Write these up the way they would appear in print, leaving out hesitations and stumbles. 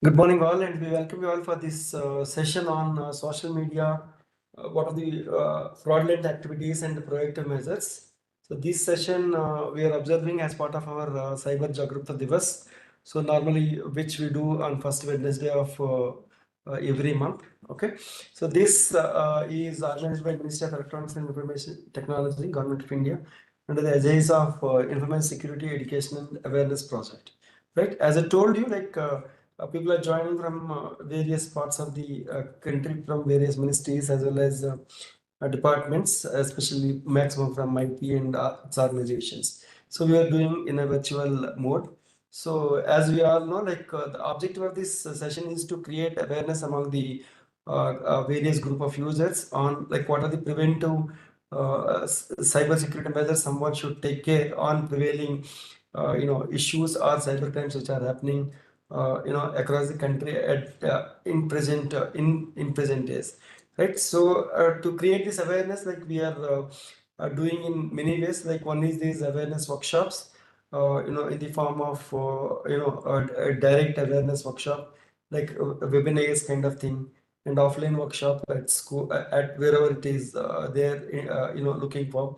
Good morning, all, and we welcome you all for this session on social media. What are the fraudulent activities and the proactive measures? So, this session we are observing as part of our Cyber Jagrutha Divas. So, normally, which we do on first Wednesday of every month. Okay. So, this is organized by Ministry of Electronics and Information Technology, Government of India, under the aegis of Information Security Education and Awareness Project. Right. As I told you, people are joining from various parts of the country, from various ministries as well as departments, especially maximum from IT and its organizations. So we are doing in a virtual mode. So as we all know, the objective of this session is to create awareness among the various group of users on like what are the preventive cyber security measures someone should take care on prevailing issues or cyber crimes which are happening across the country at in present days, right? So to create this awareness, like we are doing in many ways. Like one is these awareness workshops, in the form of a direct awareness workshop, like webinars kind of thing, and offline workshop at school, at wherever it is they're looking for.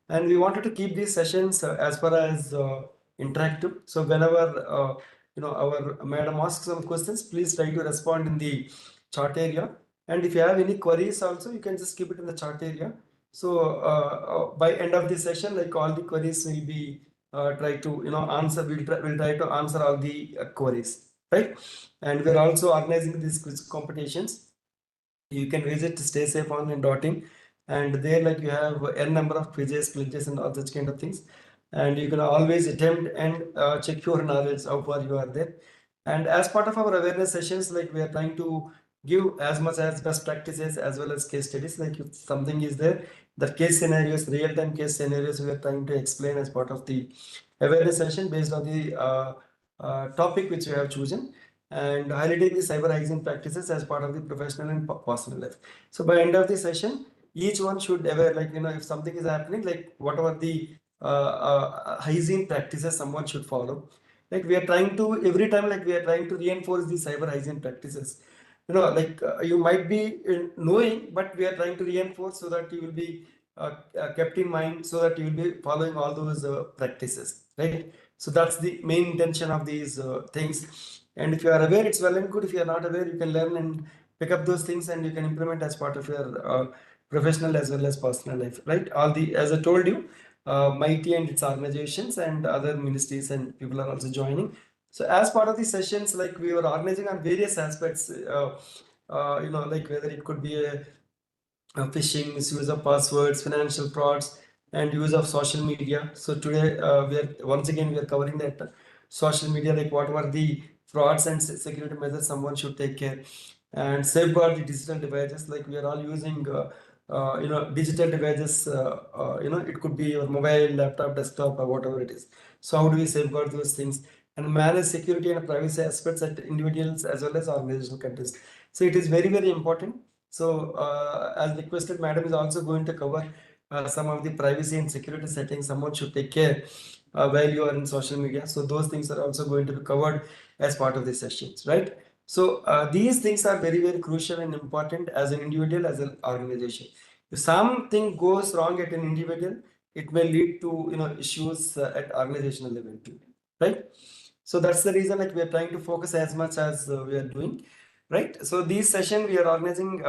And we wanted to keep these sessions as far as interactive. So whenever our madam asks some questions, please try to respond in the chat area. And if you have any queries also, you can just keep it in the chat area. So by end of the session, like all the queries will be try to answer. We'll try to answer all the queries, right? And we're also organizing these quiz competitions. You can visit Stay Safe Online.in, and there like you have n number of quizzes, pledges, and all such kind of things. And you can always attempt and check your knowledge how far you are there. And as part of our awareness sessions, like we are trying to give as much as best practices as well as case studies. Like if something is there, the case scenarios, real-time case scenarios, we are trying to explain as part of the awareness session based on the topic which we have chosen, and highlighting the cyber hygiene practices as part of the professional and personal life. So by end of the session, each one should aware, like if something is happening, like whatever the hygiene practices someone should follow. Like we are trying to every time, like we are trying to reinforce the cyber hygiene practices. You might be knowing, but we are trying to reinforce so that you will be kept in mind, so that you will be following all those practices, right? So that's the main intention of these things. And if you are aware, it's well and good. If you are not aware, you can learn and pick up those things, and you can implement as part of your professional as well as personal life, right? All the, as I told you, MIT and its organizations and other ministries and people are also joining. So as part of the sessions, like we were organizing on various aspects, like whether it could be a phishing, misuse of passwords, financial frauds, and use of social media. So today we are once again we are covering that social media, like what were the frauds and security measures someone should take care, and safeguard the digital devices. Like we are all using digital devices. It could be your mobile, laptop, desktop, or whatever it is. So how do we safeguard those things and manage security and privacy aspects at individuals as well as organizational context? So it is very, very important. So as requested, madam is also going to cover some of the privacy and security settings someone should take care while you are in social media. So those things are also going to be covered as part of the sessions, right? So these things are very, very crucial and important as an individual, as an organization. If something goes wrong at an individual, it may lead to issues at organizational level too, right? So that's the reason, like we are trying to focus as much as we are doing, right? So this session we are organizing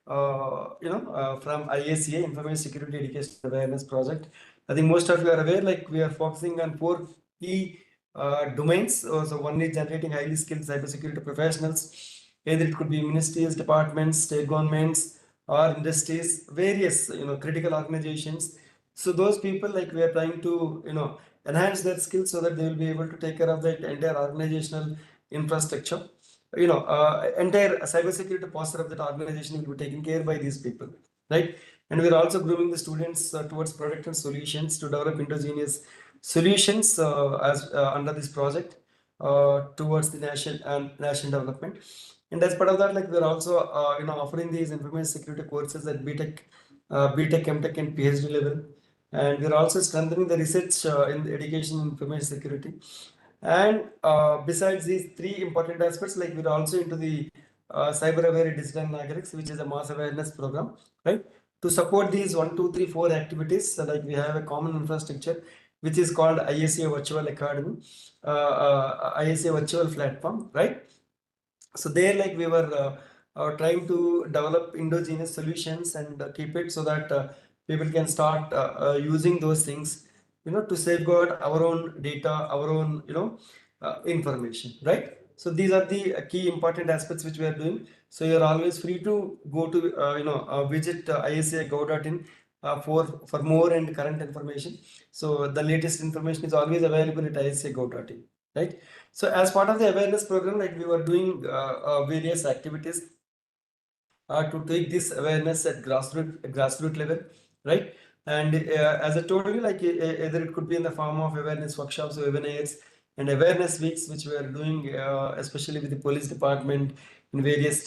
from ISEA, Information Security Education Awareness Project. I think most of you are aware, like we are focusing on 4 key domains. So one is generating highly skilled cybersecurity professionals. Either it could be ministries, departments, state governments, or industries, various critical organizations. So those people, like we are trying to enhance their skills so that they will be able to take care of the entire organizational infrastructure. Entire cybersecurity posture of that organization will be taken care by these people, right? And we're also grooming the students towards product and solutions to develop indigenous solutions as under this project towards the national development. And as part of that, like we're also offering these information security courses at BTech, MTech, and PhD level. And we're also strengthening the research in the education and information security. And besides these three important aspects, like we're also into the cyber aware digital nagarics, which is a mass awareness program, right? To support these 1, 2, 3, 4 activities, like we have a common infrastructure, which is called ISEA Virtual Academy, ISEA Virtual Platform, right? So there, like we were trying to develop endogenous solutions and keep it so that people can start using those things, to safeguard our own data, our own, information, right? So these are the key important aspects which we are doing. So you're always free to go to visit isagov.in for more and current information. So the latest information is always available at isagov.in, right? So as part of the awareness program, like we were doing various activities to take this awareness at grassroots level, right? And as I told you, like either it could be in the form of awareness workshops or webinars and awareness weeks, which we are doing, especially with the police department in various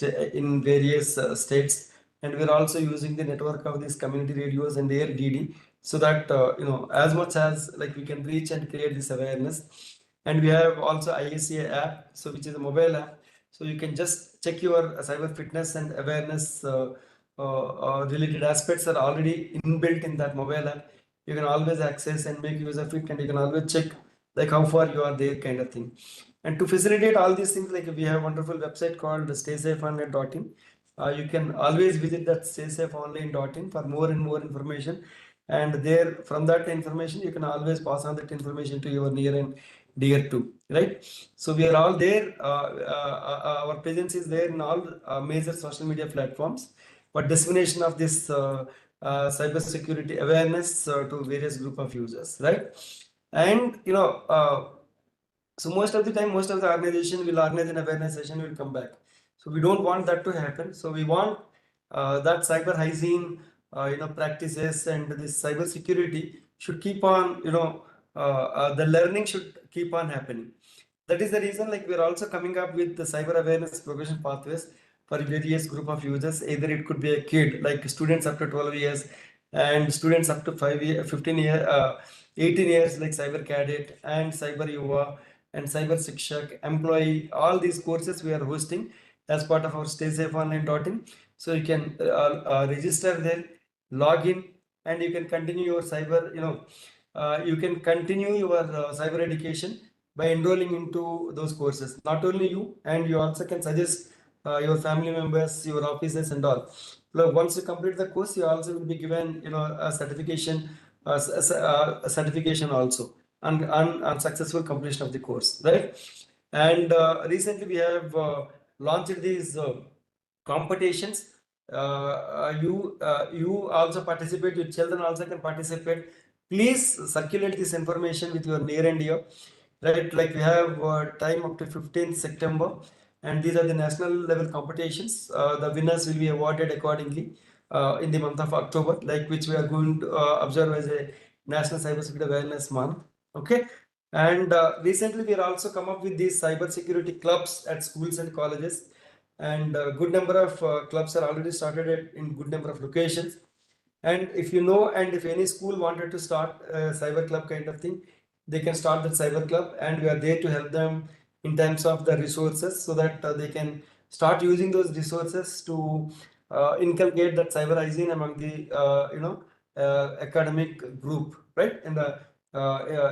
states, and we're also using the network of these community radios and their DD, so that as much as like we can reach and create this awareness. And we have also ISEA app, so which is a mobile app, so you can just check your cyber fitness and awareness related aspects are already inbuilt in that mobile app. You can always access and make use of it, and you can always check like how far you are there, kind of thing. And to facilitate all these things, like we have a wonderful website called staysafeonline.in. You can always visit that staysafeonline.in for more and more information. And there, from that information, you can always pass on that information to your near and dear too, right? So we are all there. Our presence is there in all major social media platforms for dissemination of this cyber security awareness to various group of users, right? And so most of the time, most of the organization will organize an awareness session, will come back. So we don't want that to happen. So we want that cyber hygiene, practices and this cyber security should keep on, the learning should keep on happening. That is the reason, like we're also coming up with the cyber awareness progression pathways for various group of users. Either it could be a kid, like students up to 12 years, and students up to 15 years, 18 years, like cyber cadet and cyber yuva and cyber shikshak, employee. All these courses we are hosting as part of our staysafeonline.in. So you can register there, log in, and you can continue your cyber, you can continue your cyber education by enrolling into those courses. Not only you, and you also can suggest your family members, your officers, and all. Look, once you complete the course, you also will be given, a certification, a certification also, on successful completion of the course, right? And recently we have launched these competitions. You also participate. Your children also can participate. Please circulate this information with your near and dear, right? Like we have time up to 15th September, and these are the national level competitions. The winners will be awarded accordingly in the month of October, like which we are going to observe as a National Cybersecurity Awareness Month. Okay. And recently we are also come up with these cybersecurity clubs at schools and colleges, and a good number of clubs are already started in good number of locations. And if you know, and if any school wanted to start a cyber club kind of thing, they can start that cyber club, and we are there to help them in terms of the resources, so that they can start using those resources to inculcate that cyber hygiene among the academic group, right? And the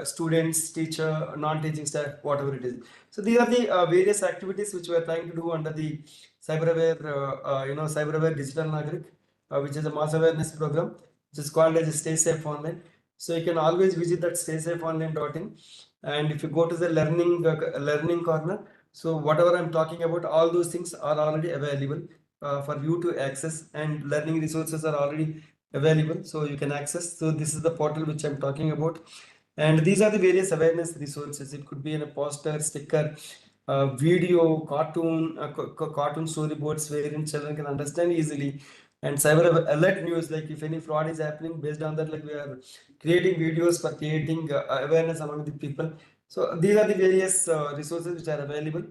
students, teacher, non-teaching staff, whatever it is. So these are the various activities which we are trying to do under the cyber aware, cyber aware digital nagrik, which is a mass awareness program, which is called as Stay Safe Online. So you can always visit that staysafeonline.in, and if you go to the learning corner, so whatever I'm talking about, all those things are already available for you to access, and learning resources are already available, so you can access. So this is the portal which I'm talking about, and these are the various awareness resources. It could be in a poster, sticker, video, cartoon storyboards wherein children can understand easily, and cyber alert news, like if any fraud is happening, based on that, like we are creating videos for creating awareness among the people. So these are the various resources which are available,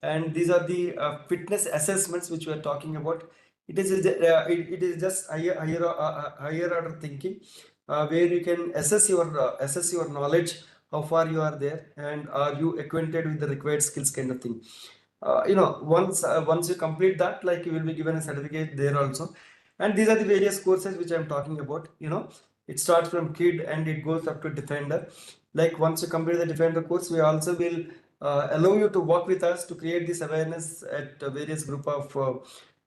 and these are the fitness assessments which we are talking about. It is just higher order thinking, where you can assess your knowledge how far you are there, and are you acquainted with the required skills, kind of thing. Once you complete that, like, you will be given a certificate there also. And these are the various courses which I'm talking about. It starts from kid and it goes up to defender. Like, once you complete the defender course, we also will allow you to work with us to create this awareness at various group of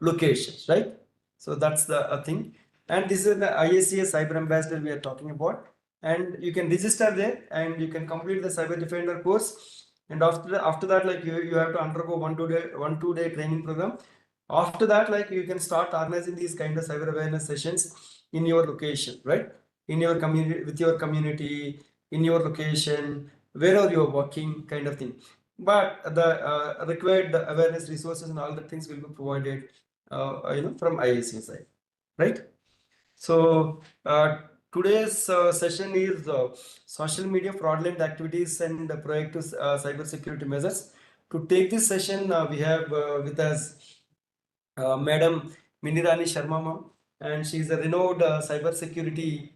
locations, right? So that's the thing. And this is the ISEA cyber ambassador we are talking about. And you can register there and you can complete the cyber defender course. And after that, like, you have to undergo 1 2 day training program. After that, like, you can start organizing these kind of cyber awareness sessions in your location, right? In your community, with your community, in your location, wherever you are working, kind of thing. But the required awareness resources and all the things will be provided, from IAC side, right? So today's session is social media fraudulent activities and proactive cyber security measures. To take this session, we have with us Madam Minirani Sharma ma'am, and she is a renowned cyber security.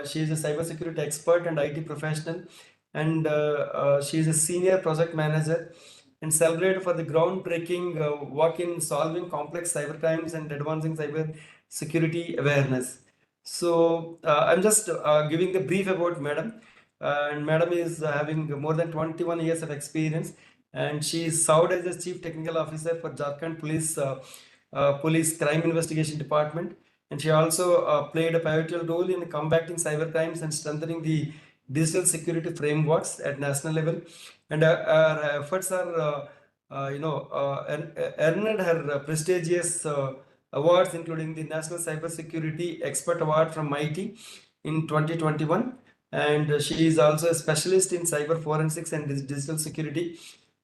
She is a cyber security expert and IT professional, and she is a senior project manager and celebrated for the groundbreaking work in solving complex cyber crimes and advancing cyber security awareness. So I'm just giving the brief about Madam. And Madam is having more than 21 years of experience, and she is served as the Chief Technical Officer for Jharkhand Police Crime Investigation Department. And she also played a pivotal role in combating cyber crimes and strengthening the digital security frameworks at national level. And her efforts are, earned her prestigious awards, including the National Cybersecurity Expert Award from MIT in 2021. And she is also a specialist in cyber forensics and digital security.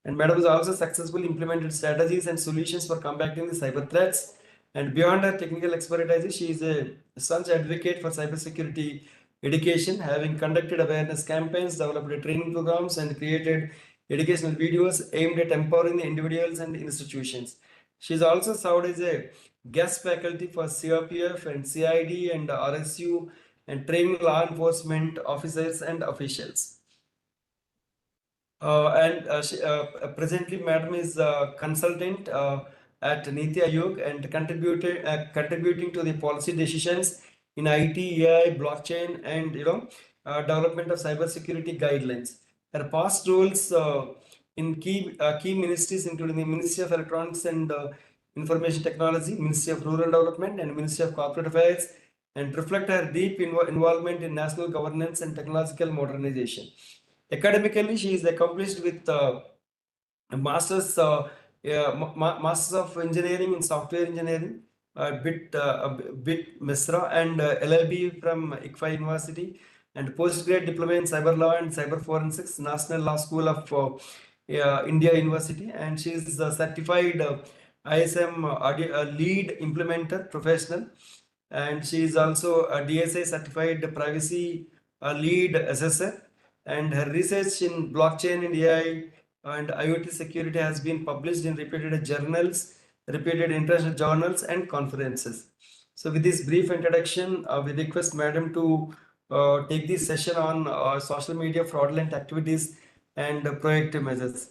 And Madam has also successfully implemented strategies and solutions for combating the cyber threats. And beyond her technical expertise, she is a staunch advocate for cybersecurity education, having conducted awareness campaigns, developed training programs, and created educational videos aimed at empowering the individuals and institutions. She is also served as a guest faculty for CRPF and CID and RSU, and training law enforcement officers and officials. Presently, Madam is a consultant at Niti Aayog and contributing to the policy decisions in IT, AI, blockchain, and development of cybersecurity guidelines. Her past roles in key ministries, including the Ministry of Electronics and Information Technology, Ministry of Rural Development, and Ministry of Corporate Affairs, and reflect her deep involvement in national governance and technological modernization. Academically, she is accomplished with Masters of Engineering in Software Engineering, BIT Misra, and LLB from ICFA University, and postgrad diploma in Cyber Law and Cyber Forensics, National Law School of India University, and she is certified ISM lead implementer professional, and she is also a DSA certified privacy lead assessor, and her research in blockchain and AI and IoT security has been published in reputed journals, reputed international journals, and conferences. So, with this brief introduction, we request Madam to take this session on social media fraudulent activities and proactive measures.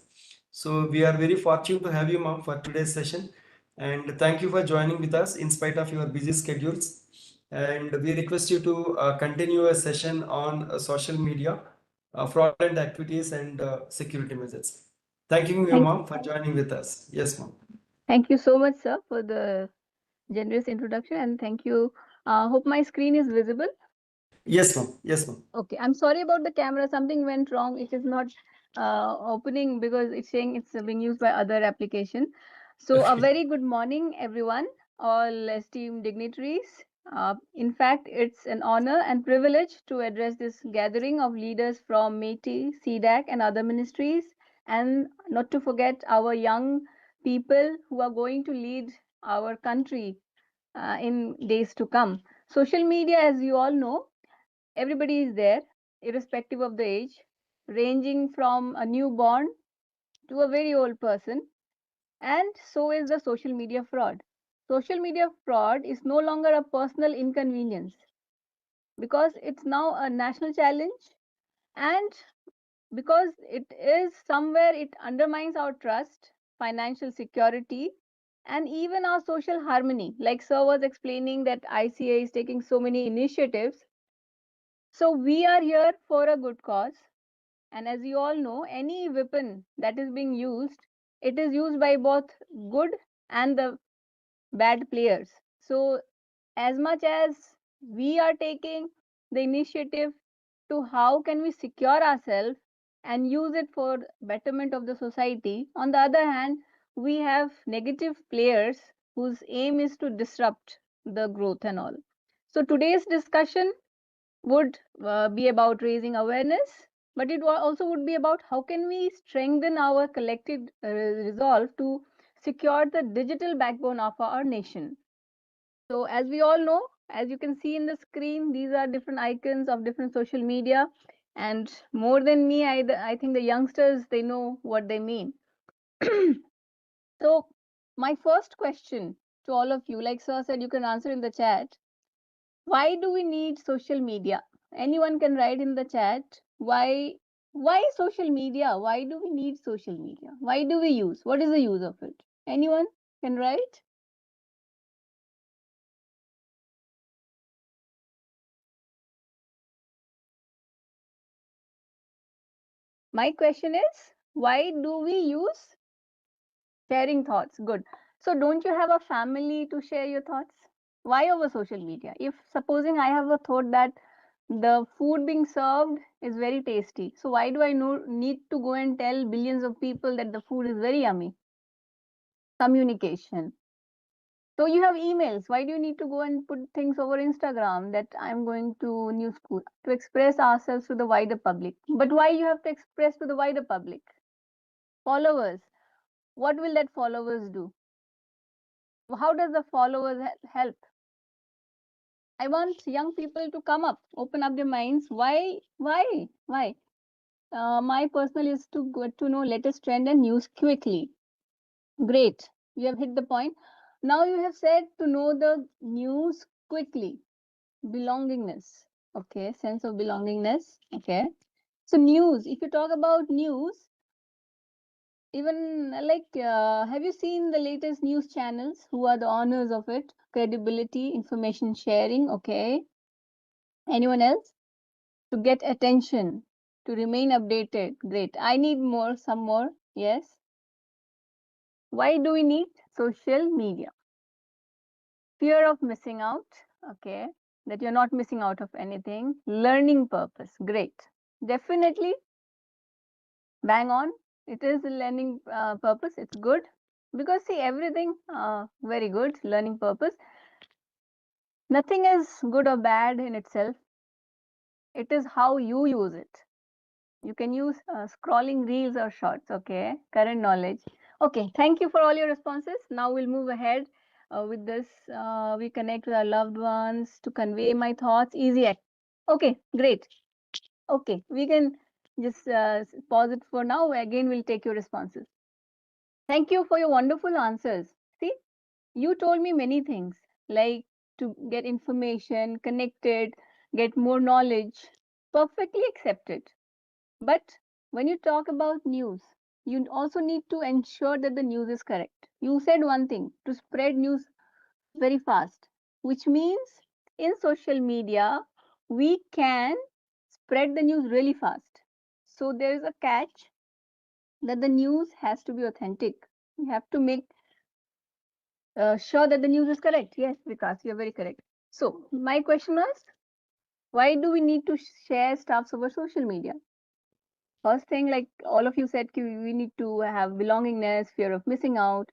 So, we are very fortunate to have you, ma'am, for today's session, and thank you for joining with us in spite of your busy schedules. And we request you to continue a session on social media fraudulent activities and security measures. Thank you, Thank, ma'am, for joining with us. Yes, ma'am. thank you so much, sir, for the generous introduction, and thank you. Hope my screen is visible. Yes, ma'am. Yes, ma'am. Okay, I'm sorry about the camera. Something went wrong. It is not opening because it's saying it's being used by other application. So, a Okay. very good morning, everyone, all esteemed dignitaries. In fact, it's an honor and privilege to address this gathering of leaders from METI, CDAC, and other ministries, and not to forget our young people who are going to lead our country in days to come. Social media, as you all know, everybody is there, irrespective of the age, ranging from a newborn to a very old person. And so is the social media fraud. Social media fraud is no longer a personal inconvenience because it's now a national challenge, and because it is somewhere it undermines our trust, financial security, and even our social harmony. Like sir was explaining that ICA is taking so many initiatives. So we are here for a good cause. And as you all know, any weapon that is being used, it is used by both good and the bad players. So as much as we are taking the initiative to how can we secure ourselves and use it for betterment of the society, on the other hand, we have negative players whose aim is to disrupt the growth and all. So today's discussion would be about raising awareness, but it also would be about how can we strengthen our collective resolve to secure the digital backbone of our nation. So as we all know, as you can see in the screen, these are different icons of different social media. And more than me, I think the youngsters, they know what they mean. So my first question to all of you, like sir said, you can answer in the chat. Why do we need social media? Anyone can write in the chat. Why social media? Why do we need social media? Why do we use? What is the use of it? Anyone can write? My question is, why do we use sharing thoughts? Good. So don't you have a family to share your thoughts? Why over social media? If supposing I have a thought that the food being served is very tasty, so why do I need to go and tell billions of people that the food is very yummy? Communication. So you have emails. Why do you need to go and put things over Instagram that I'm going to new school to express ourselves to the wider public? But why you have to express to the wider public? Followers. What will that followers do? How does the followers help? I want young people to come up, open up their minds. Why? My personal is to get to know latest trend and news quickly. Great, you have hit the point. Now you have said to know the news quickly. Belongingness. Okay, sense of belongingness. Okay. So news. If you talk about news, even have you seen the latest news channels? Who are the owners of it? Credibility, information sharing. Okay. Anyone else? To get attention, to remain updated. Great. I need more, some more. Yes. Why do we need social media? Fear of missing out. Okay. That you're not missing out of anything. Learning purpose. Great. Definitely bang on. It is a learning purpose. It's good because see everything very good learning purpose. Nothing is good or bad in itself. It is how you use it. You can use scrolling reels or shorts. Okay, current knowledge. Okay, thank you for all your responses. Now we'll move ahead with this. We connect with our loved ones to convey my thoughts. Easy. Okay, great. Okay, we can just pause it for now. Again, we'll take your responses. Thank you for your wonderful answers. See, you told me many things like to get information, connected, get more knowledge. Perfectly accepted. But when you talk about news, you also need to ensure that the news is correct. You said one thing to spread news very fast, which means in social media, we can spread the news really fast. So there is a catch that the news has to be authentic. We have to make sure that the news is correct. Yes, Vikas, you're very correct. So, my question was why do we need to share stuffs over social media? First thing, like all of you said, we need to have belongingness, fear of missing out.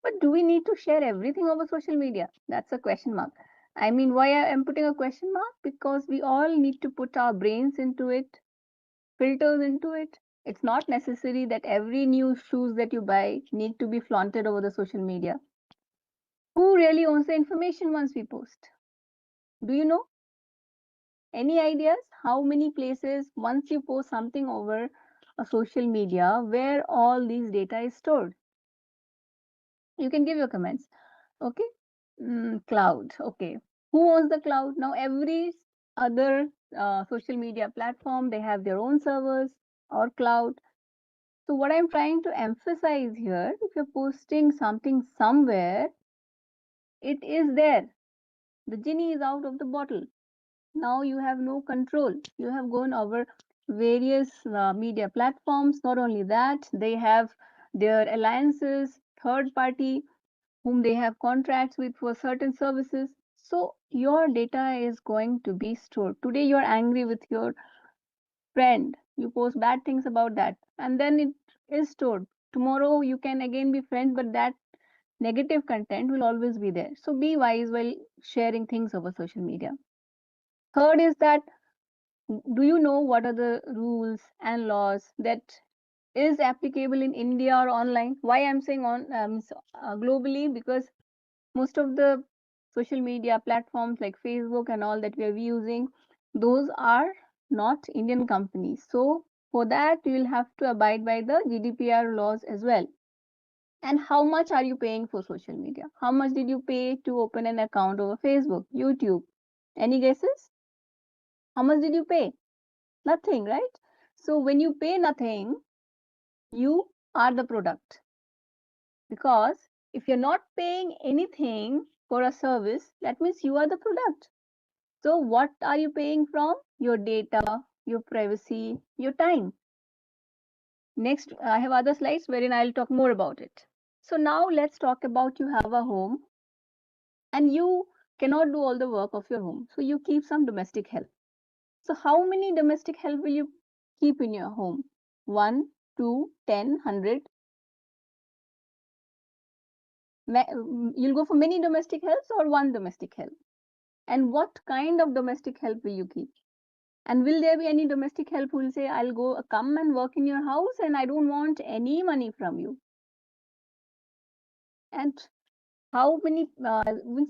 But do we need to share everything over social media? That's a question mark. I mean, why I am putting a question mark? Because we all need to put our brains into it, filters into it. It's not necessary that every new shoes that you buy need to be flaunted over the social media. Who really owns the information once we post? Do you know? Any ideas how many places once you post something over a social media where all these data is stored? You can give your comments. Okay. Cloud. Okay. Who owns the cloud? Now every other social media platform, they have their own servers. or cloud. So, what I'm trying to emphasize here, if you're posting something somewhere, it is there. The genie is out of the bottle. Now you have no control. You have gone over various media platforms. Not only that, they have their alliances, third party, whom they have contracts with for certain services. So your data is going to be stored. Today you're angry with your friend. You post bad things about that, and then it is stored. Tomorrow you can again be friends, but that negative content will always be there. So be wise while sharing things over social media. Third is that, do you know what are the rules and laws that is applicable in India or online? Why I'm saying on globally, because most of the social media platforms like Facebook and all that we are using, those are not Indian companies. So for that you will have to abide by the GDPR laws as well. And how much are you paying for social media? How much did you pay to open an account over Facebook, YouTube? Any guesses? How much did you pay? Nothing, right? So when you pay nothing, you are the product. Because if you're not paying anything for a service, that means you are the product. So what are you paying from? Your data, your privacy, your time. Next, I have other slides wherein I'll talk more about it. So now let's talk about, you have a home and you cannot do all the work of your home. So you keep some domestic help. So how many domestic help will you keep in your home? One, two, 10, 100. You'll go for many domestic helps or one domestic help? And what kind of domestic help will you keep? And will there be any domestic help who will say, I'll go come and work in your house and I don't want any money from you? And how many,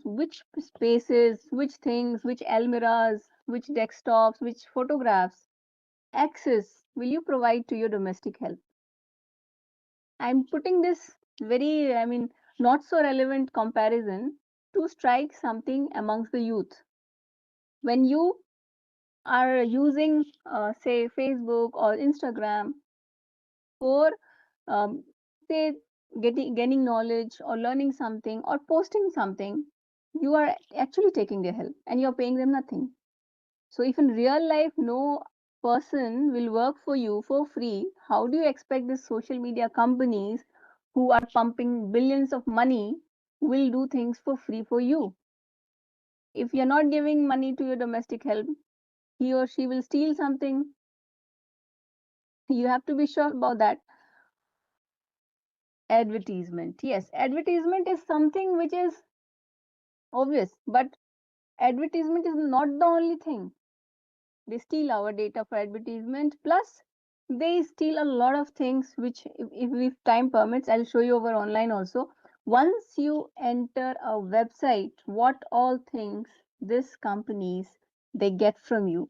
which spaces, which things, which almirahs, which desktops, which photographs, access will you provide to your domestic help? I'm putting this very, not so relevant comparison to strike something amongst the youth. When you are using, say, Facebook or Instagram for, um, say, gaining knowledge or learning something or posting something, you are actually taking their help and you're paying them nothing. So if in real life no person will work for you for free, how do you expect these social media companies who are pumping billions of money will do things for free for you? If you're not giving money to your domestic help, he or she will steal something. You have to be sure about that. Advertisement. Yes, advertisement is something which is obvious, but advertisement is not the only thing. They steal our data for advertisement, plus they steal a lot of things which, if time permits, I'll show you over online also. Once you enter a website, what all things these companies they get from you.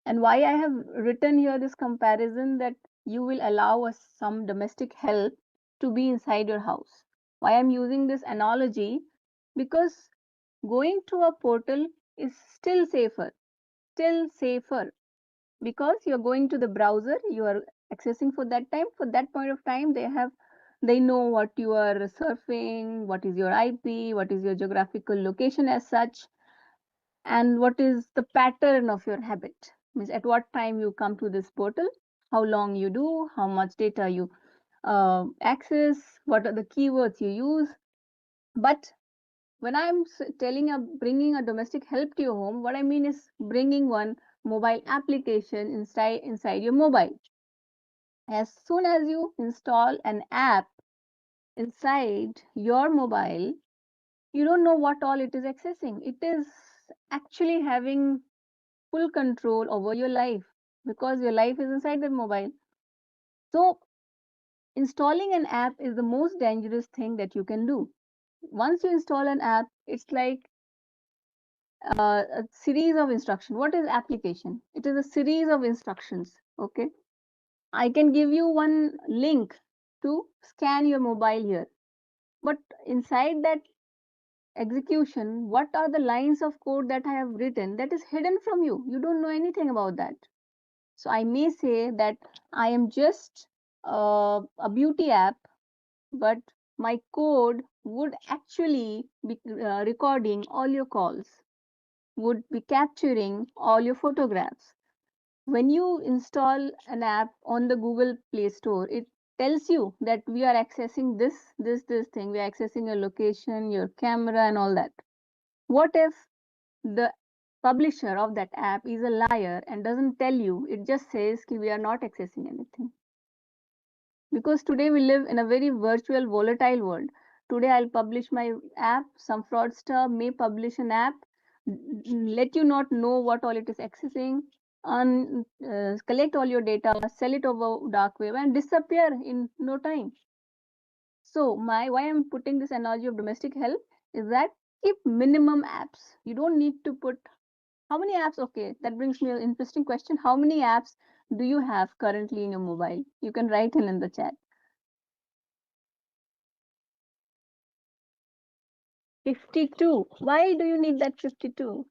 And why I have written here this comparison, that you will allow us some domestic help to be inside your house. Why I'm using this analogy? Because going to a portal is still safer, because you're going to the browser, you are accessing for that time, for that point of time they know what you are surfing, what is your IP, what is your geographical location as such, and what is the pattern of your habit, means at what time you come to this portal, how long you do, how much data you access, what are the keywords you use. But when I'm telling a bringing a domestic help to your home, what I mean is bringing one mobile application inside your mobile. As soon as you install an app inside your mobile, you don't know what all it is accessing. It is actually having full control over your life, because your life is inside the mobile. So installing an app is the most dangerous thing that you can do. Once you install an app, it's like a series of instructions. What is application? It is a series of instructions. Okay, I can give you one link to scan your mobile here, but inside that execution, what are the lines of code that I have written that is hidden from you? You don't know anything about that. So I may say that I am just a beauty app, but my code would actually be recording all your calls, would be capturing all your photographs. When you install an app on the Google Play Store, it tells you that we are accessing this thing. We are accessing your location, your camera, and all that. What if the publisher of that app is a liar and doesn't tell you? It just says ki we are not accessing anything. Because today we live in a very virtual, volatile world. Today I'll publish my app, some fraudster may publish an app, let you not know what all it is accessing, collect all your data, sell it over dark web, and disappear in no time. So my why I'm putting this analogy of domestic help is that keep minimum apps. You don't need to put how many apps. Okay, that brings me an interesting question. How many apps do you have currently in your mobile? You can write in the chat. 52. Why do you need that 52?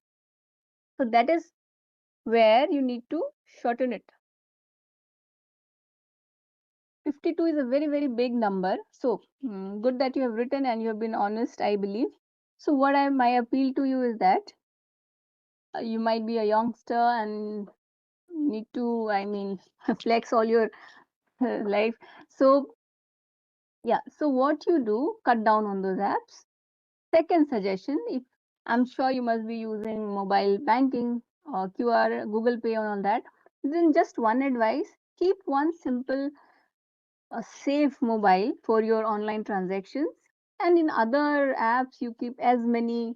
So that is where you need to shorten it. 52 is a very, very big number. So good that you have written and you have been honest, I believe. So what my appeal to you is that you might be a youngster and need to, I mean, flex all your life. So yeah, so what you do, cut down on those apps. Second suggestion, if I'm sure you must be using mobile banking or QR, Google Pay and all that, then just one advice, keep one simple safe mobile for your online transactions. And in other apps, you keep as many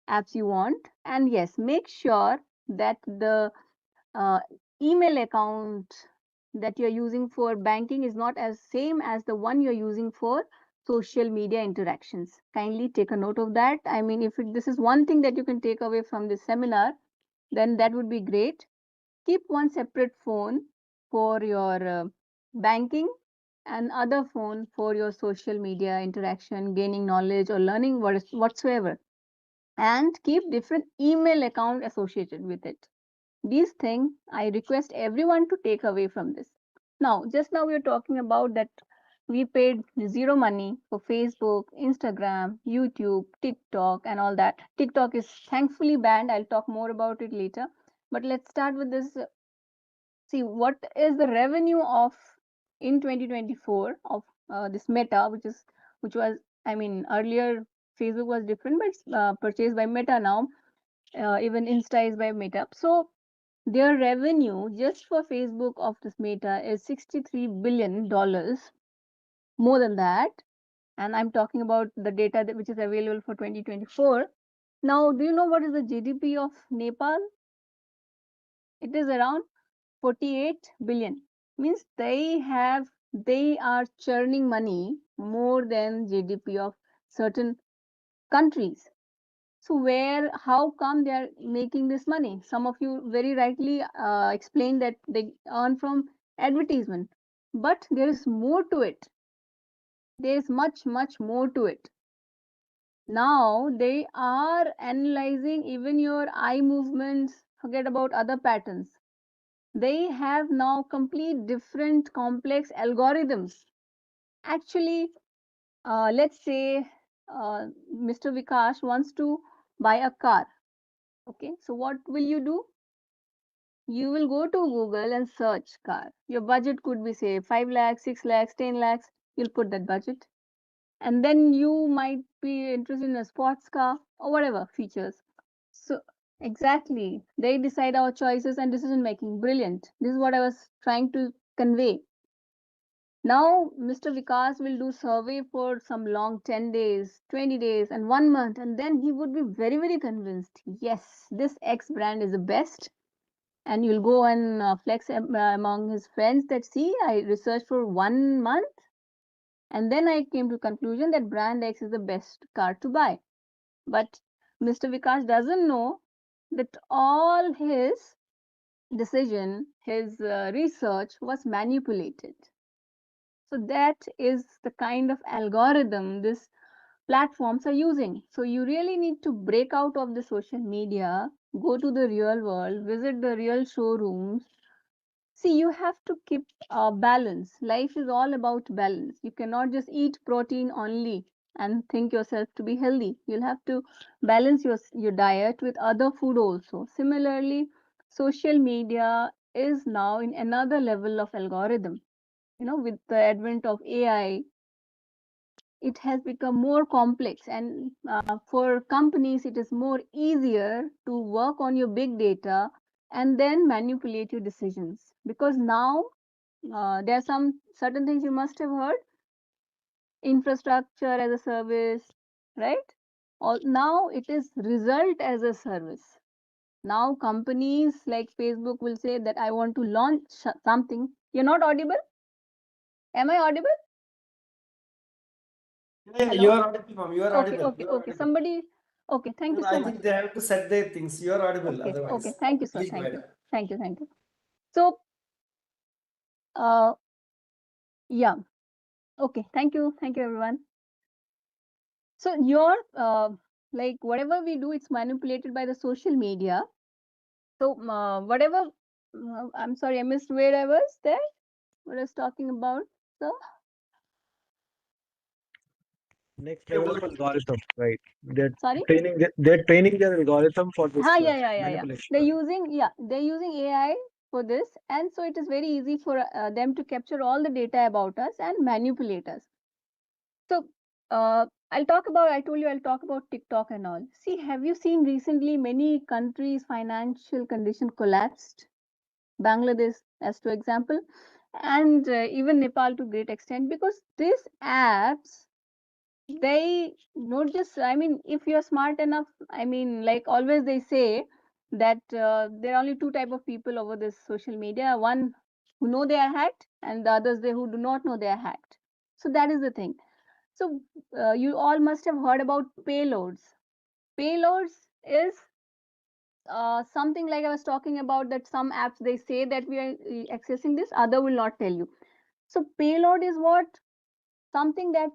apps you want. And yes, make sure that the uh, email account that you're using for banking is not as same as the one you're using for social media interactions. Kindly take a note of that. I mean, if this is one thing that you can take away from this seminar, then that would be great. Keep one separate phone for your banking and other phone for your social media interaction, gaining knowledge or learning whatsoever, and keep different email account associated with it. These things I request everyone to take away from this. Now, just now we are talking about that we paid zero money for Facebook, Instagram, YouTube, TikTok, and all that. TikTok is thankfully banned. I'll talk more about it later. But let's start with this. See, what is the revenue of in 2024 of this Meta, which was, I mean, earlier Facebook was different, but it's purchased by Meta now. Even Insta is by Meta. So their revenue just for Facebook of this Meta is $63 billion, more than that. And I'm talking about the data which is available for 2024. Now, do you know what is the GDP of Nepal? It is around 48 billion. Means they are churning money more than GDP of certain countries. So how come they are making this money? Some of you very rightly explained that they earn from advertisement, but there is more to it. There is much, much more to it. Now they are analyzing even your eye movements, forget about other patterns. They have now complete different complex algorithms. Actually, let's say Mr. Vikash wants to buy a car. Okay, so what will you do? You will go to Google and search car. Your budget could be say 5 lakhs, 6 lakhs, 10 lakhs. You'll put that budget. And then you might be interested in a sports car or whatever features. So exactly, they decide our choices and decision making. Brilliant. This is what I was trying to convey. Now, Mr. Vikas will do survey for some long 10 days, 20 days, and 1 month, and then he would be very, very convinced. Yes, this X brand is the best, and you'll go and flex among his friends that see I researched for 1 month and then I came to conclusion that brand X is the best car to buy. But Mr. Vikas doesn't know that all his decision, his research was manipulated. So that is the kind of algorithm these platforms are using. So you really need to break out of the social media, go to the real world, visit the real showrooms, See, you have to keep balance. Life is all about balance. You cannot just eat protein only and think yourself to be healthy. You'll have to balance your diet with other food also. Similarly, social media is now in another level of algorithm. With the advent of AI, it has become more complex, and for companies it is more easier to work on your big data and then manipulate your decisions, because now there are some certain things you must have heard: infrastructure as a service, right? Now it is result as a service. Now companies like Facebook will say that I want to launch something. You're not audible? Am I audible? Yeah, you Hello? are audible, ma'am. You are Okay, audible. okay, You are okay. audible. Somebody. Okay, thank you And so I much. think they have to set their things. You are audible Okay, okay. otherwise. Thank you, sir. Please go Thank you. ahead. Thank you. Thank you. So, uh, yeah. Okay. Thank you. Thank you, everyone. So, like whatever we do, it's manipulated by the social media. So, whatever. I'm sorry, I missed where I was there. What I was talking about. So, Next level of algorithm, right? They're sorry. they're training their algorithm for this Yeah, yeah, yeah, yeah, yeah. manipulation. They're using AI for this, and so it is very easy for them to capture all the data about us and manipulate us. So, I told you I'll talk about TikTok and all. See, have you seen recently many countries' financial condition collapsed? Bangladesh, as to example, and even Nepal to great extent, because these apps, they not just, I mean, if you're smart enough, I mean, like always they say that there are only two type of people over this social media: one who know they are hacked, and the others they who do not know they are hacked. So that is the thing. So you all must have heard about payloads. Payloads is something like I was talking about, that some apps they say that we are accessing this, other will not tell you. So payload is what? Something that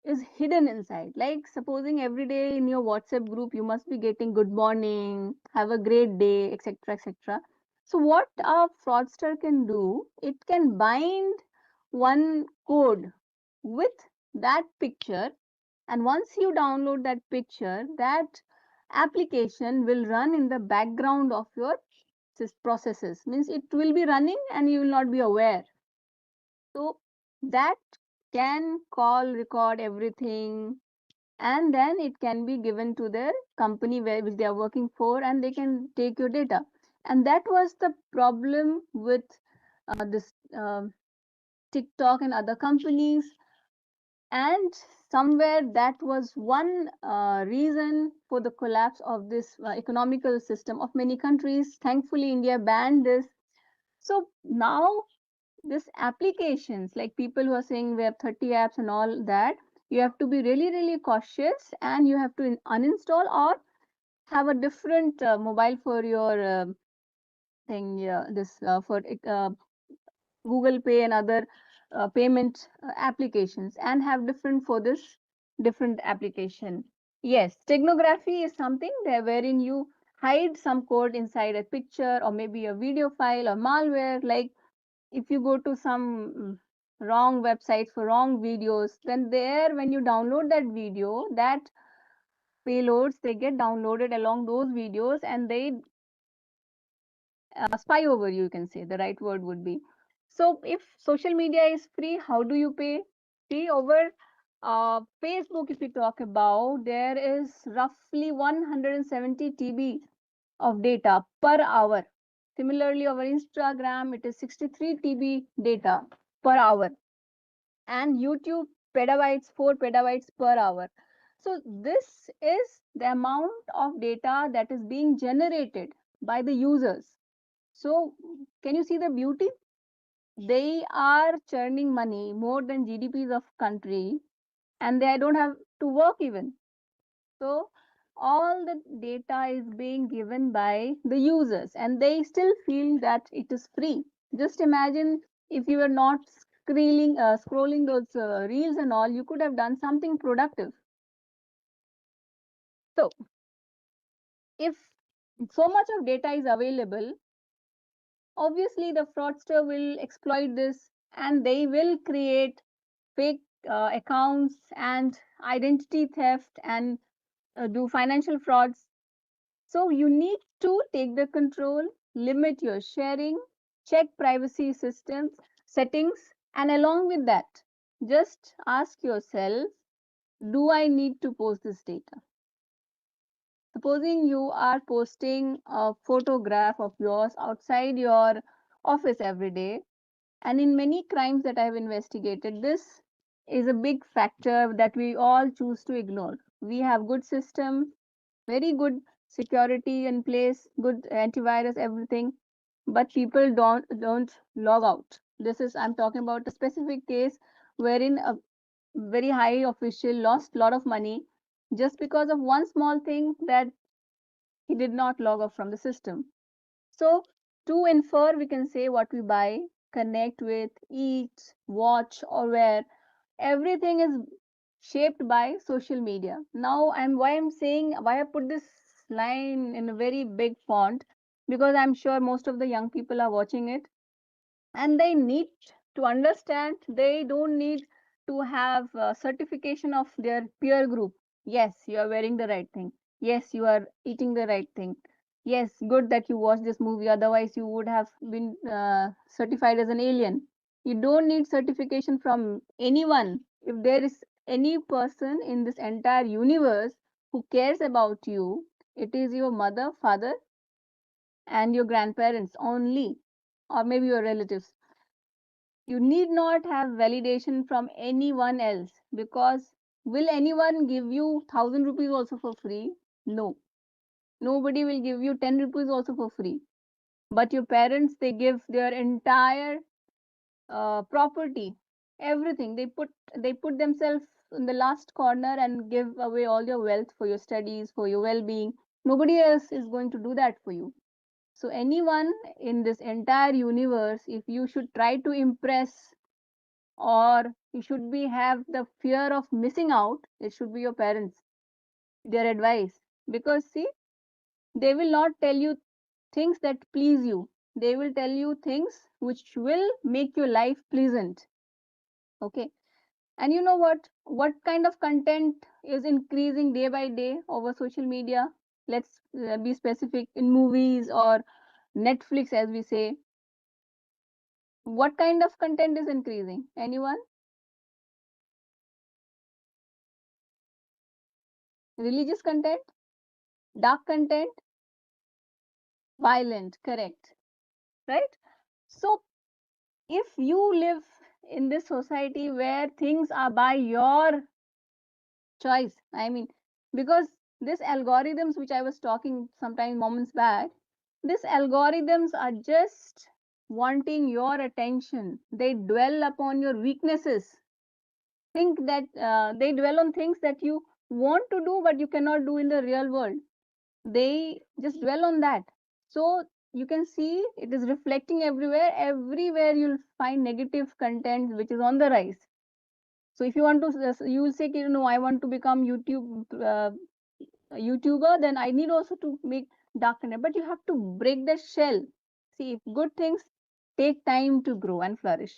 is hidden inside. Like supposing every day in your WhatsApp group you must be getting good morning, have a great day, etc., etc. So what a fraudster can do, it can bind one code with that picture, and once you download that picture, that application will run in the background of your processes. Means it will be running and you will not be aware. So that can call, record everything, and then it can be given to their company which they are working for, and they can take your data. And that was the problem with this TikTok and other companies. And somewhere that was one reason for the collapse of this economical system of many countries. Thankfully, India banned this. So now this applications, like people who are saying we have 30 apps and all that, you have to be really, really cautious, and you have to uninstall or have a different mobile for your thing. Yeah, this for Google Pay and other payment applications, and have different for this different application. Yes, steganography is something there wherein you hide some code inside a picture or maybe a video file or malware. Like if you go to some wrong websites for wrong videos, then there when you download that video, that payloads they get downloaded along those videos, and they spy over you, you can say the right word would be. So if social media is free, how do you pay? See, over Facebook, if we talk about, there is roughly 170 TB of data per hour. Similarly, over Instagram, it is 63 TB data per hour, and YouTube petabytes, 4 petabytes per hour. So this is the amount of data that is being generated by the users. So can you see the beauty? They are churning money more than GDPs of country, and they don't have to work even. So all the data is being given by the users, and they still feel that it is free. Just imagine if you were not scrolling those reels and all, you could have done something productive. So if so much of data is available, obviously the fraudster will exploit this and they will create fake accounts and identity theft and do financial frauds. So you need to take the control, limit your sharing, check privacy systems, settings, and along with that, just ask yourself, do I need to post this data? Supposing you are posting a photograph of yours outside your office every day, and in many crimes that I have investigated, this is a big factor that we all choose to ignore. We have good system, very good security in place, good antivirus, everything, but people don't log out. This is, I'm talking about a specific case wherein a very high official lost a lot of money just because of one small thing, that he did not log off from the system. So to infer, we can say what we buy, connect with, eat, watch, or wear, everything is shaped by social media. Now, and why I'm saying, why I put this line in a very big font, because I'm sure most of the young people are watching it and they need to understand, they don't need to have a certification of their peer group. Yes, you are wearing the right thing. Yes, you are eating the right thing. Yes, good that you watched this movie, otherwise you would have been certified as an alien. You don't need certification from anyone. If there is any person in this entire universe who cares about you, it is your mother, father, and your grandparents only, or maybe your relatives. You need not have validation from anyone else, because will anyone give you 1,000 rupees also for free? No, nobody will give you 10 rupees also for free. But your parents, they give their entire property, everything. They put themselves in the last corner and give away all your wealth for your studies, for your well-being. Nobody else is going to do that for you. So anyone in this entire universe, if you should try to impress, or you should be have the fear of missing out, it should be your parents, their advice. Because see, they will not tell you things that please you, they will tell you things which will make your life pleasant. Okay. And you know what kind of content is increasing day by day over social media? Let's be specific, in movies or Netflix, as we say. What kind of content is increasing? Anyone? Religious content, dark content, violent, correct, right? So if you live in this society where things are by your choice, I mean, because this algorithms which I was talking sometime moments back, these algorithms are just wanting your attention. They dwell upon your weaknesses. Think that they dwell on things that you want to do but you cannot do in the real world. They just dwell on that. So you can see it is reflecting everywhere. Everywhere you'll find negative content which is on the rise. So if you want to, you will say, you know, I want to become a YouTuber, then I need also to make dark content. But you have to break the shell. See, if good things take time to grow and flourish.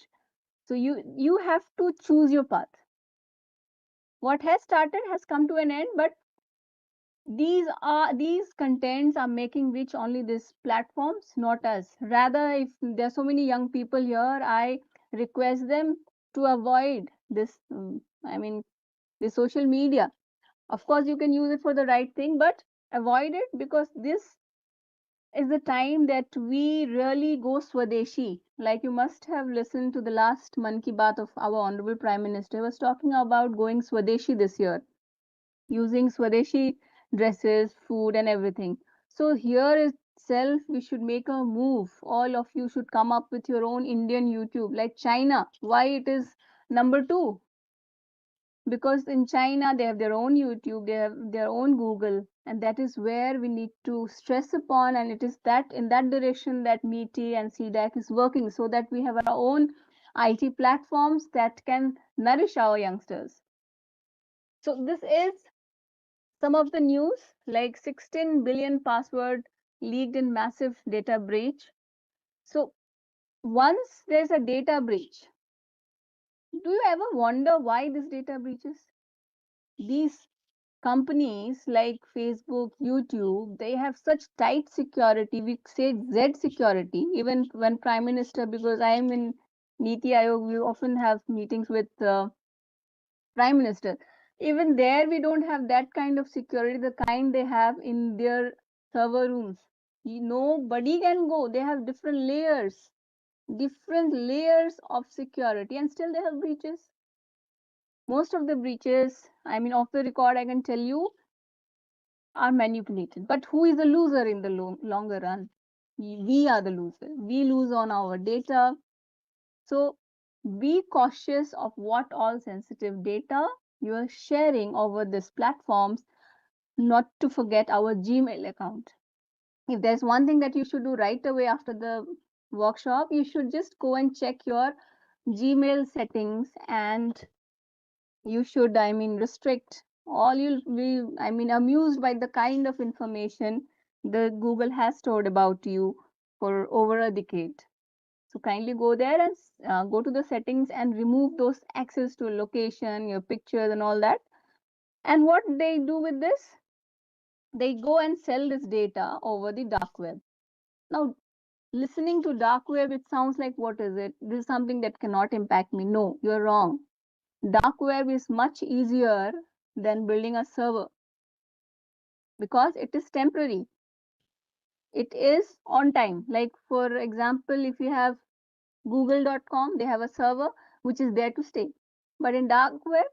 So you have to choose your path. What has started has come to an end, but these contents are making rich only these platforms, not us. Rather, if there are so many young people here, I request them to avoid this, I mean, the social media. Of course you can use it for the right thing, but avoid it, because this is the time that we really go swadeshi. Like, you must have listened to the last Man Ki Baat of our honorable prime minister. He was talking about going swadeshi this year, using Swadeshi dresses, food, and everything. So here itself, we should make a move. All of you should come up with your own Indian YouTube, like China. Why it is number two? Because in China, they have their own YouTube, they have their own Google, and that is where we need to stress upon. And it is that in that direction that MeTi and CDAC is working, so that we have our own IT platforms that can nourish our youngsters. So this is some of the news, like 16 billion password leaked in massive data breach. So once there's a data breach, do you ever wonder why this data breaches? These companies like Facebook, YouTube, they have such tight security. We say Z security, even when Prime Minister, because I am in Niti Aayog, we often have meetings with Prime Minister. Even there, we don't have that kind of security, the kind they have in their server rooms. Nobody can go. They have different layers of security, and still they have breaches. Most of the breaches, I mean, off the record, I can tell you, are manipulated. But who is the loser in the longer run? We are the loser. We lose on our data. So be cautious of what all sensitive data you are sharing over these platforms, not to forget our Gmail account. If there's one thing that you should do right away after the workshop, you should just go and check your Gmail settings, and you should, I mean, restrict all. You'll be, I mean, amused by the kind of information the Google has stored about you for over a decade. So kindly go there and go to the settings and remove those access to location, your pictures and all that. And what they do with this, they go and sell this data over the dark web. Now, listening to dark web, it sounds like, what is it? This is something that cannot impact me. No, you're wrong. Dark web is much easier than building a server because it is temporary. It is on time. Like, for example, if you have google.com, they have a server which is there to stay. But in dark web,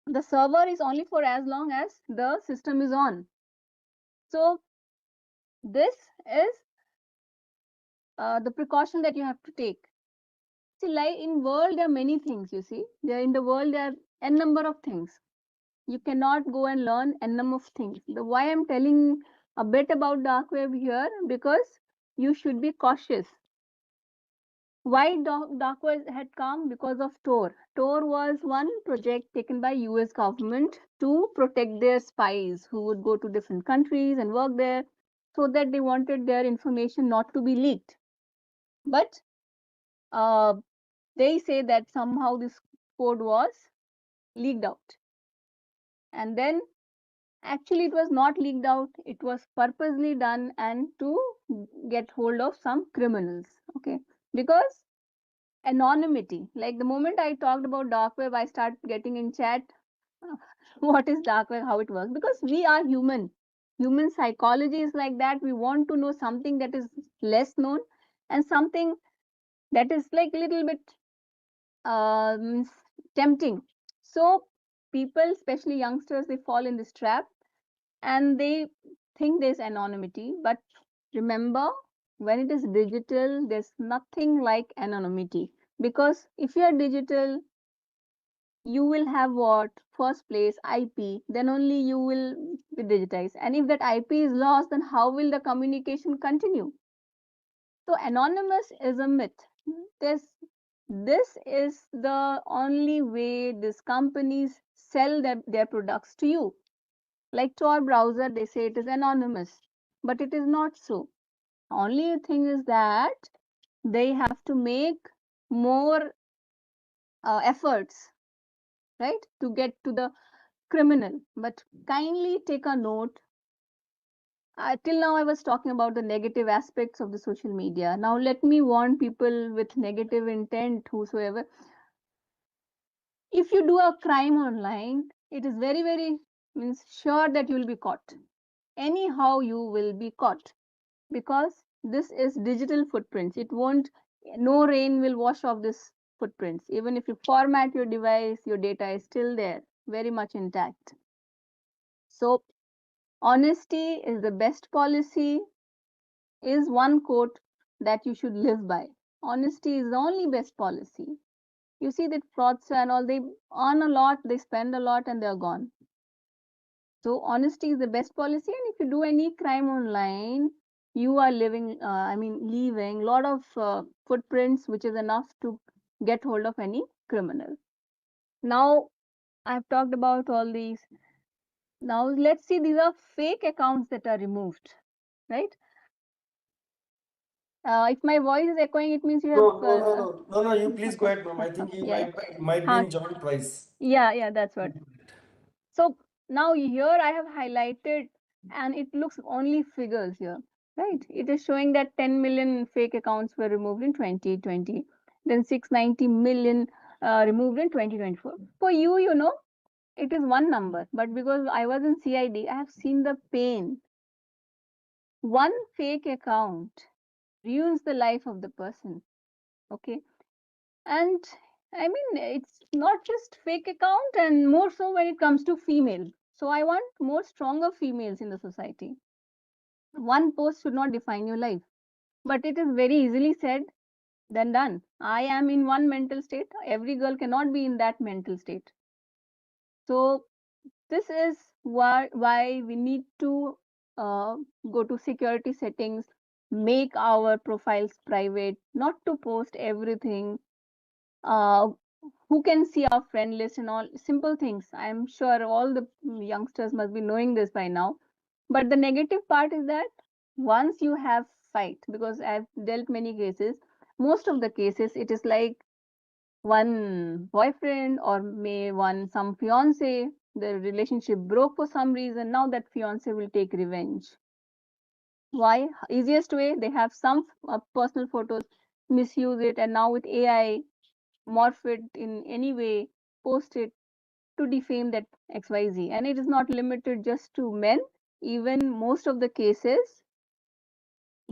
the server is only for as long as the system is on. So this is the precaution that you have to take. See, like in world, there are many things, you see. There in the world, there are n number of things. You cannot go and learn n number of things. The why I'm telling a bit about dark web here, because you should be cautious. Why dark web had come? Because of Tor. Tor was one project taken by US government to protect their spies who would go to different countries and work there, so that they wanted their information not to be leaked. But uh, they say that somehow this code was leaked out. And then actually it was not leaked out, it was purposely done and to get hold of some criminals. Okay, because anonymity, like the moment I talked about dark web, I start getting in chat what is dark web, how it works, because we are human psychology is like that. We want to know something that is less known and something that is like a little bit um, tempting. So people, especially youngsters, they fall in this trap and they think there's anonymity. But remember, when it is digital, there's nothing like anonymity, because if you are digital, you will have what? First place, IP, then only you will be digitized. And if that IP is lost, then how will the communication continue? So anonymous is a myth. This is the only way these companies sell their products to you. Like Tor browser, they say it is anonymous, but it is not so. Only thing is that they have to make more efforts, right, to get to the criminal. But kindly take a note. Till now, I was talking about the negative aspects of the social media. Now, let me warn people with negative intent, whosoever. If you do a crime online, it is very, very means sure that you will be caught. Anyhow, you will be caught, because this is digital footprints. It won't, no rain will wash off this footprints. Even if you format your device, your data is still there, very much intact. So honesty is the best policy is one quote that you should live by. Honesty is the only best policy. You see that fraudster and all, they earn a lot, they spend a lot, and they're gone. So honesty is the best policy. And if you do any crime online, you are leaving a lot of footprints, which is enough to get hold of any criminal. Now, I've talked about all these. Now, let's see, these are fake accounts that are removed, right? If my voice is echoing, it means you No, have. no, no, no, no, no. You please go ahead, ma'am. I think he Yeah, might yeah. been joined twice. Yeah, that's what. So now here I have highlighted, and it looks only figures here, right? It is showing that 10 million fake accounts were removed in 2020, then 690 million removed in 2024. For you, it is one number, but because I was in CID, I have seen the pain. One fake account ruins the life of the person. Okay. And I mean, it's not just fake account, and more so when it comes to female. So I want more stronger females in the society. One post should not define your life, but it is very easily said than done. I am in one mental state. Every girl cannot be in that mental state. So this is why we need to uh, go to security settings, make our profiles private, not to post everything. Who can see our friend list and all simple things. I'm sure all the youngsters must be knowing this by now. But the negative part is that once you have fight, because I've dealt many cases, most of the cases it is like one boyfriend or may one some fiance, the relationship broke for some reason. Now that fiance will take revenge. Why? Easiest way, they have some personal photos, misuse it, and now with AI, morph it in any way, post it to defame that XYZ. And it is not limited just to men, even most of the cases,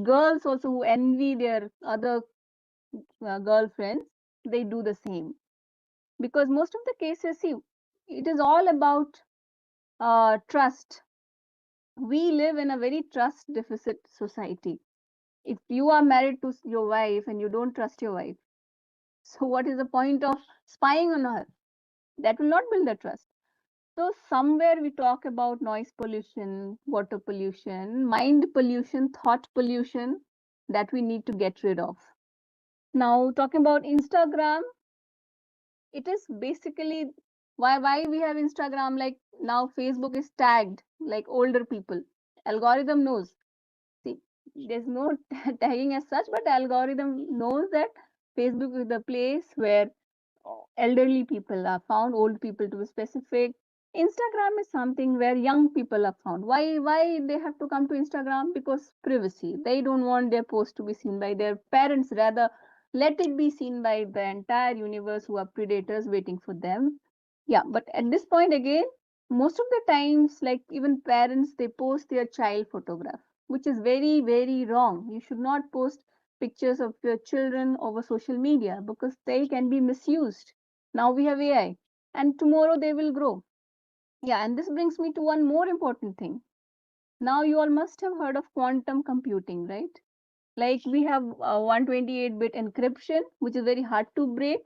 girls also who envy their other girlfriends, they do the same. Because most of the cases, see, it is all about trust. We live in a very trust deficit society. If you are married to your wife and you don't trust your wife, so what is the point of spying on her? That will not build the trust. So somewhere we talk about noise pollution, water pollution, mind pollution, thought pollution that we need to get rid of. Now talking about Instagram, it is basically why we have Instagram. Like now Facebook is tagged like older people. Algorithm knows. See, there's no tagging as such, but algorithm knows that Facebook is the place where elderly people are found, old people to be specific. Instagram is something where young people are found. Why they have to come to Instagram? Because privacy. They don't want their post to be seen by their parents. Rather, let it be seen by the entire universe who are predators waiting for them. Yeah, but at this point again, most of the times, like even parents, they post their child photograph, which is very, very wrong. You should not post pictures of your children over social media because they can be misused. Now we have AI, and tomorrow they will grow. Yeah, and this brings me to one more important thing. Now you all must have heard of quantum computing, right? Like we have 128-bit encryption, which is very hard to break,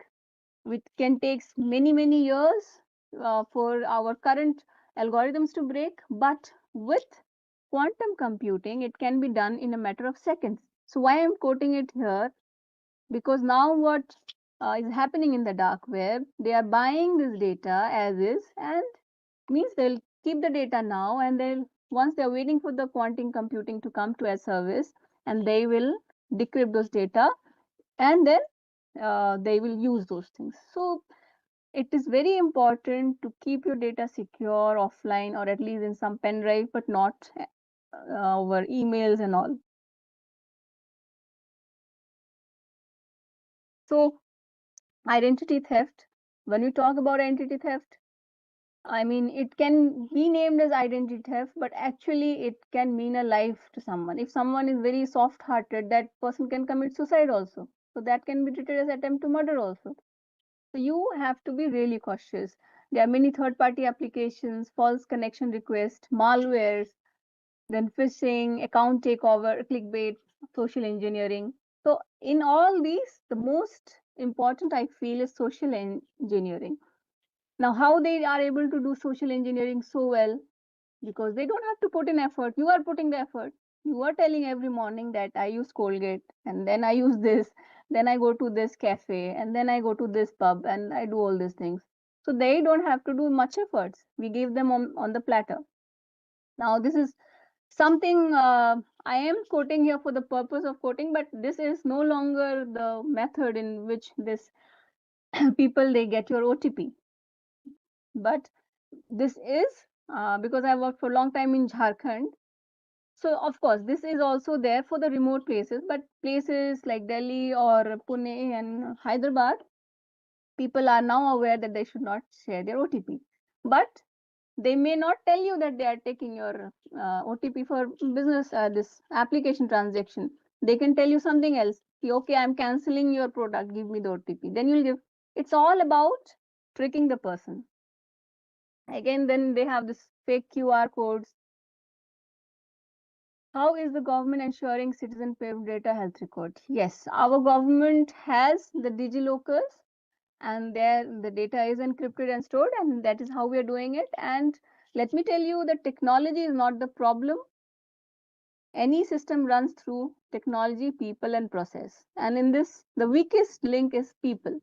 which can take many years for our current algorithms to break. But with quantum computing, it can be done in a matter of seconds. So why I'm quoting it here? Because now what is happening in the dark web, they are buying this data as is, and means they'll keep the data now, and they'll once they're waiting for the quantum computing to come to a service, and they will decrypt those data, and then they will use those things. So it is very important to keep your data secure offline, or at least in some pen drive, but not over emails and all. So identity theft, when we talk about identity theft, I mean, it can be named as identity theft, but actually it can mean a life to someone. If someone is very soft hearted, that person can commit suicide also. So that can be treated as attempt to murder also. So you have to be really cautious. There are many third party applications, false connection requests, malwares, then phishing, account takeover, clickbait, social engineering. So in all these, the most important I feel is social engineering. Now, how they are able to do social engineering so well? Because they don't have to put in effort. You are putting the effort. You are telling every morning that I use Colgate, and then I use this, then I go to this cafe, and then I go to this pub, and I do all these things. So they don't have to do much efforts. We give them on the platter. Now, this is something I am quoting here for the purpose of quoting, but this is no longer the method in which this people they get your OTP. But this is because I worked for a long time in Jharkhand. So of course, this is also there for the remote places, but places like Delhi or Pune and Hyderabad, people are now aware that they should not share their OTP. But they may not tell you that they are taking your OTP for business, this application transaction. They can tell you something else. Okay, I'm canceling your product, give me the OTP. Then you'll give. It's all about tricking the person. Again, then they have this fake QR codes. How is the government ensuring citizen paid data health record? Yes, our government has the DigiLocals, and there the data is encrypted and stored, and that is how we are doing it. And let me tell you, the technology is not the problem. Any system runs through technology, people, and process. And in this, the weakest link is people.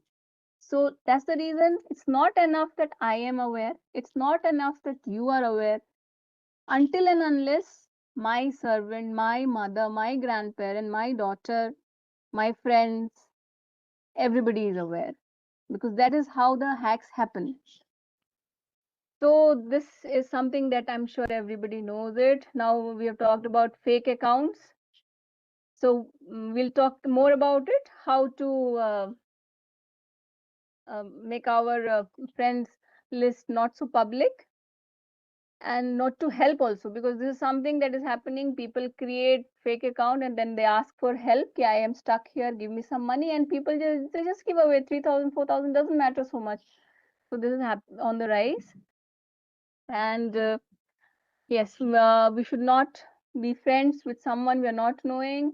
So that's the reason it's not enough that I am aware. It's not enough that you are aware until and unless my servant, my mother, my grandparent, my daughter, my friends, everybody is aware, because that is how the hacks happen. So this is something that I'm sure everybody knows it. Now we have talked about fake accounts. So we'll talk more about it, how to make our friends list not so public, and not to help also, because this is something that is happening. People create fake account and then they ask for help. Yeah, I am stuck here, give me some money, and people they just give away 3,000, 4,000, doesn't matter so much. So this is on the rise. And yes, we should not be friends with someone we are not knowing.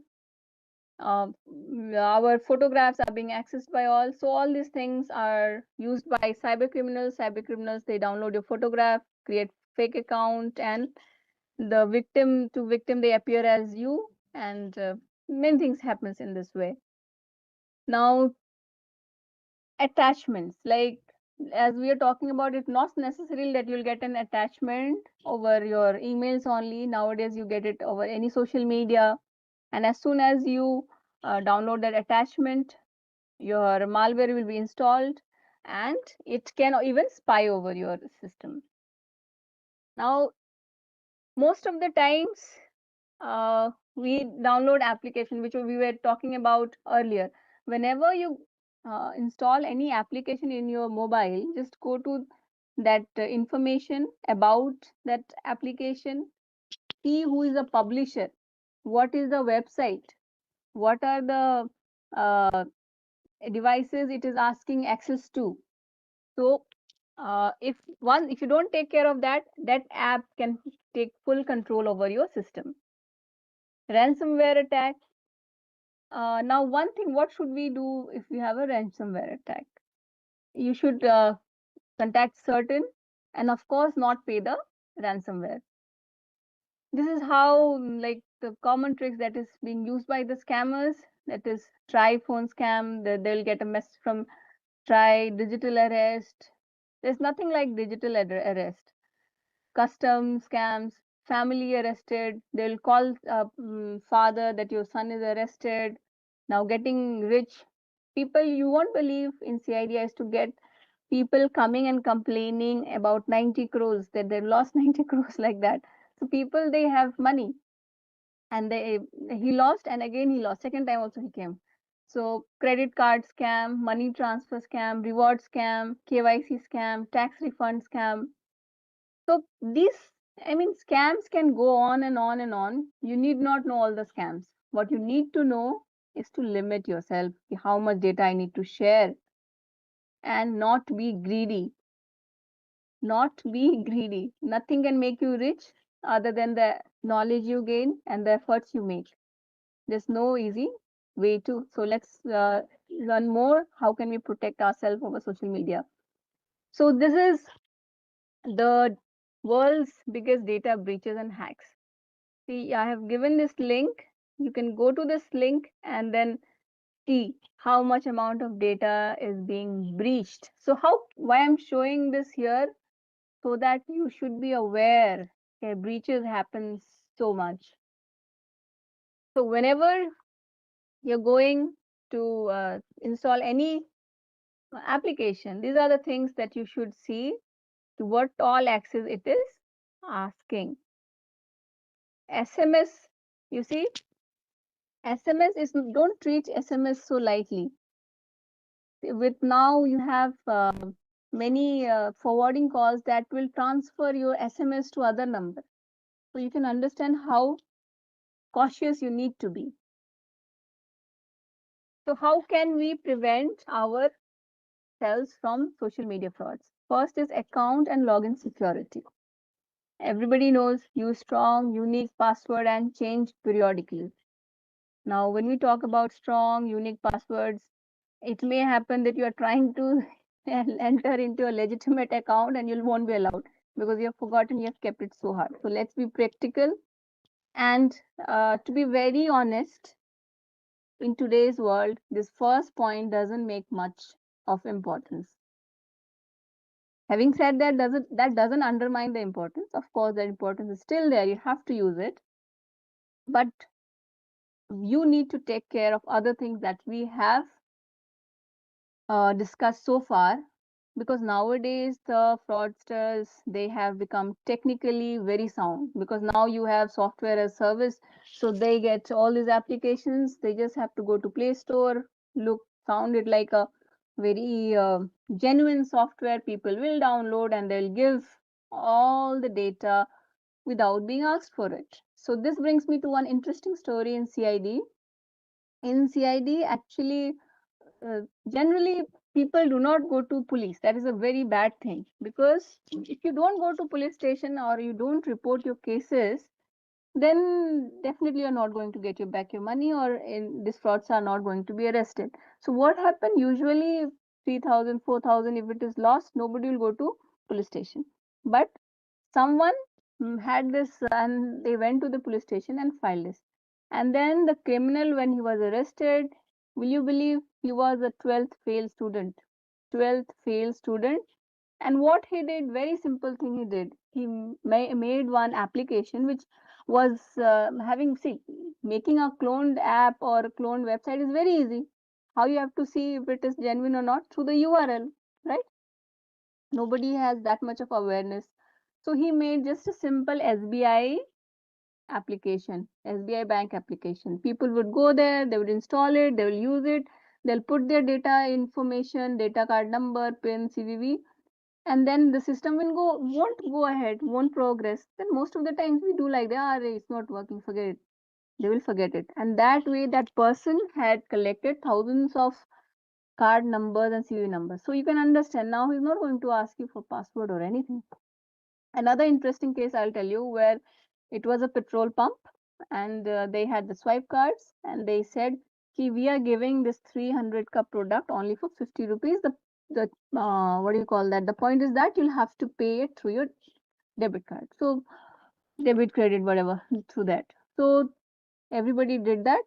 Our photographs are being accessed by all. So all these things are used by cyber criminals. Cyber criminals, they download your photograph, create fake account, and the victim to victim, they appear as you, and many things happens in this way. Now, attachments, like as we are talking about, it's not necessarily that you'll get an attachment over your emails only. Nowadays, you get it over any social media. And as soon as you download that attachment, your malware will be installed, and it can even spy over your system. Now, most of the times, we download application, which we were talking about earlier. Whenever you install any application in your mobile, just go to that information about that application, see who is the publisher, what is the website, what are the devices it is asking access to. So if you don't take care of that, that app can take full control over your system. Ransomware attack. Now, one thing, what should we do if we have a ransomware attack? You should contact certain, and of course not pay the ransomware. This is how, like, the common tricks that is being used by the scammers. That is try phone scam. They'll get a message from try digital arrest. There's nothing like digital arrest. Custom scams, family arrested. They'll call father that your son is arrested. Now getting rich. People, you won't believe, in CID I used to get people coming and complaining about 90 crores, that they've lost 90 crores like that. So people, they have money, and he lost, and again he lost. Second time also he came. So credit card scam, money transfer scam, reward scam, KYC scam, tax refund scam. So these, I mean, scams can go on and on and on. You need not know all the scams. What you need to know is to limit yourself, how much data I need to share, and not be greedy. Not be greedy. Nothing can make you rich other than the knowledge you gain and the efforts you make. There's no easy way to. So let's learn more. How can we protect ourselves over social media? So this is the world's biggest data breaches and hacks. See, I have given this link. You can go to this link and then see how much amount of data is being breached. So why I'm showing this here, so that you should be aware, okay, breaches happen so much. So whenever you're going to install any application, these are the things that you should see, to what all access it is asking. SMS, you see, SMS is, don't treat SMS so lightly. With now you have many forwarding calls that will transfer your SMS to other number. So you can understand how cautious you need to be. So how can we prevent ourselves from social media frauds? First is account and login security. Everybody knows use strong, unique password and change periodically. Now, when we talk about strong, unique passwords, it may happen that you are trying to enter into a legitimate account and you won't be allowed because you have forgotten, you have kept it so hard. So let's be practical. And to be very honest, in today's world, this first point doesn't make much of importance. Having said that, doesn't undermine the importance. Of course, the importance is still there. You have to use it, but you need to take care of other things that we have discussed so far, because nowadays the fraudsters, they have become technically very sound, because now you have software as service, so they get all these applications, they just have to go to Play Store, look, sound it like a very genuine software, people will download and they'll give all the data without being asked for it. So this brings me to one interesting story in CID. In CID, actually, generally people do not go to police. That is a very bad thing, because if you don't go to police station or you don't report your cases, then definitely you're not going to get your back your money, or in these frauds are not going to be arrested. So what happened usually, 3,000, 4,000, if it is lost, nobody will go to police station. But someone had this and they went to the police station and filed this. And then the criminal, when he was arrested, will you believe, he was a 12th fail student. 12th fail student. And what he did, very simple thing he did. He made one application which was having, see, making a cloned app or a cloned website is very easy. How you have to see if it is genuine or not? Through the URL, right? Nobody has that much of awareness. So he made just a simple SBI application, SBI bank application. People would go there, they would install it, they will use it, they'll put their data information, data card number, PIN, CVV, and then the system will won't go ahead, won't progress. Then most of the times we do like that, it's not working, forget it. They will forget it. And that way, that person had collected thousands of card numbers and CVV numbers. So you can understand now he's not going to ask you for password or anything. Another interesting case I'll tell you, where it was a petrol pump and they had the swipe cards and they said, we are giving this 300 cup product only for 50 rupees. The what do you call that? The point is that you'll have to pay it through your debit card. So debit, credit, whatever, through that. So everybody did that.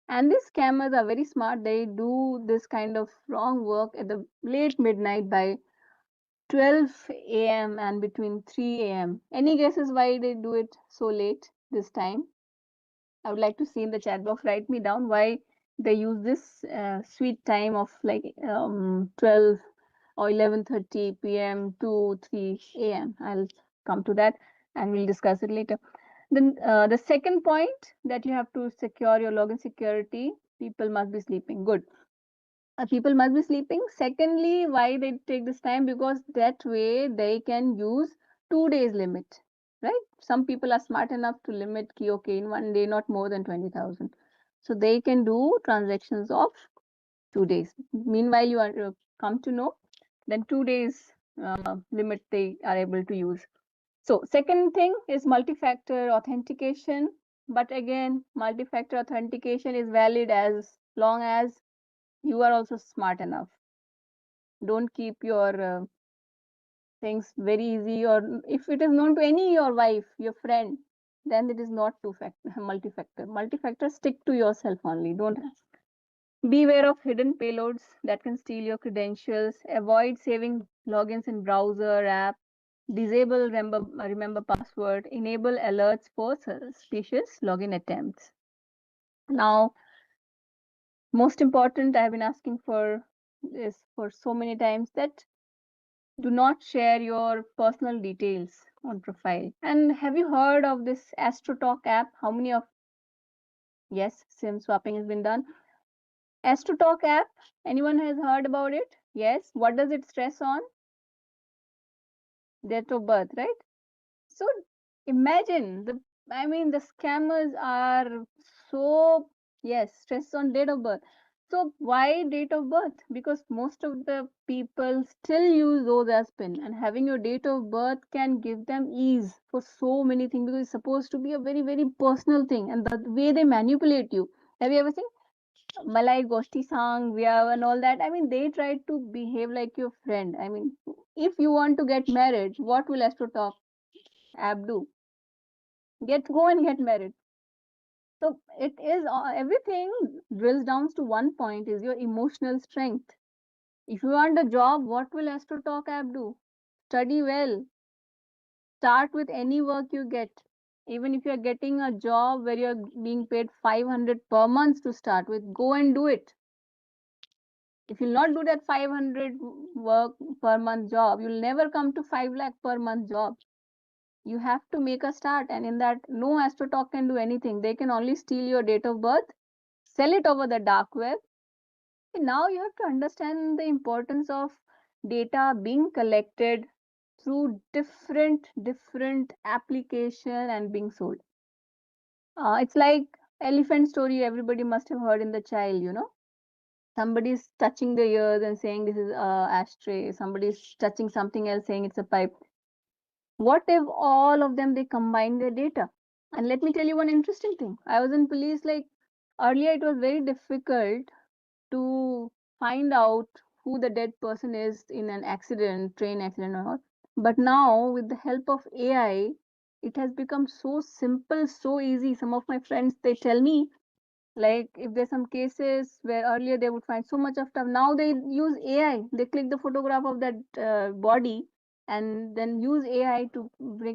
And these scammers are very smart. They do this kind of wrong work at the late midnight by 12 a.m. and between 3 a.m. Any guesses why they do it so late this time? I would like to see in the chat box, write me down why they use this sweet time of like 12 or 11:30 p.m. to 3 a.m. I'll come to that and we'll discuss it later. Then the second point, that you have to secure your login security. People must be sleeping. Good. People must be sleeping. Secondly, why they take this time? Because that way they can use 2 days limit, right? Some people are smart enough to limit key, okay, in one day, not more than 20,000. So they can do transactions of 2 days. Meanwhile, you are come to know, then 2 days limit they are able to use. So second thing is multi-factor authentication. But again, multi-factor authentication is valid as long as you are also smart enough. Don't keep your things very easy, or if it is known to any your wife, your friend, then it is not two-factor, multi-factor. Multi-factor, stick to yourself only. Don't beware of hidden payloads that can steal your credentials. Avoid saving logins in browser app. Disable remember password. Enable alerts for suspicious login attempts. Now, most important, I've been asking for this for so many times, that do not share your personal details on profile. And have you heard of this AstroTalk app? How many of, yes, SIM swapping has been done. AstroTalk app, anyone has heard about it? Yes. What does it stress on? Date of birth, right? So imagine the scammers are so, yes, stress on date of birth. So why date of birth? Because most of the people still use those as PIN, and having your date of birth can give them ease for so many things, because it's supposed to be a very, very personal thing, and the way they manipulate you. Have you ever seen Malai Goshti Sang, Vyah and all that? I mean, they try to behave like your friend. I mean, if you want to get married, what will AstroTalk app do? Go and get married. So it is everything drills down to one point, is your emotional strength. If you want a job, what will AstroTalk app do? Study well. Start with any work you get. Even if you're getting a job where you're being paid 500 per month to start with, go and do it. If you'll not do that 500 work per month job, you'll never come to 5 lakh per month job. You have to make a start, and in that, no AstroTalk can do anything. They can only steal your date of birth, sell it over the dark web. And now you have to understand the importance of data being collected through different application and being sold. It's like elephant story, everybody must have heard in the child, somebody's touching the ears and saying this is a ashtray, somebody's touching something else saying it's a pipe. What if all of them, they combine their data? And let me tell you one interesting thing. I was in police, like earlier it was very difficult to find out who the dead person is in an accident, train accident or not. But now with the help of AI, it has become so simple, so easy. Some of my friends, they tell me, like if there's some cases where earlier they would find so much of stuff, now they use AI. They click the photograph of that body and then use AI to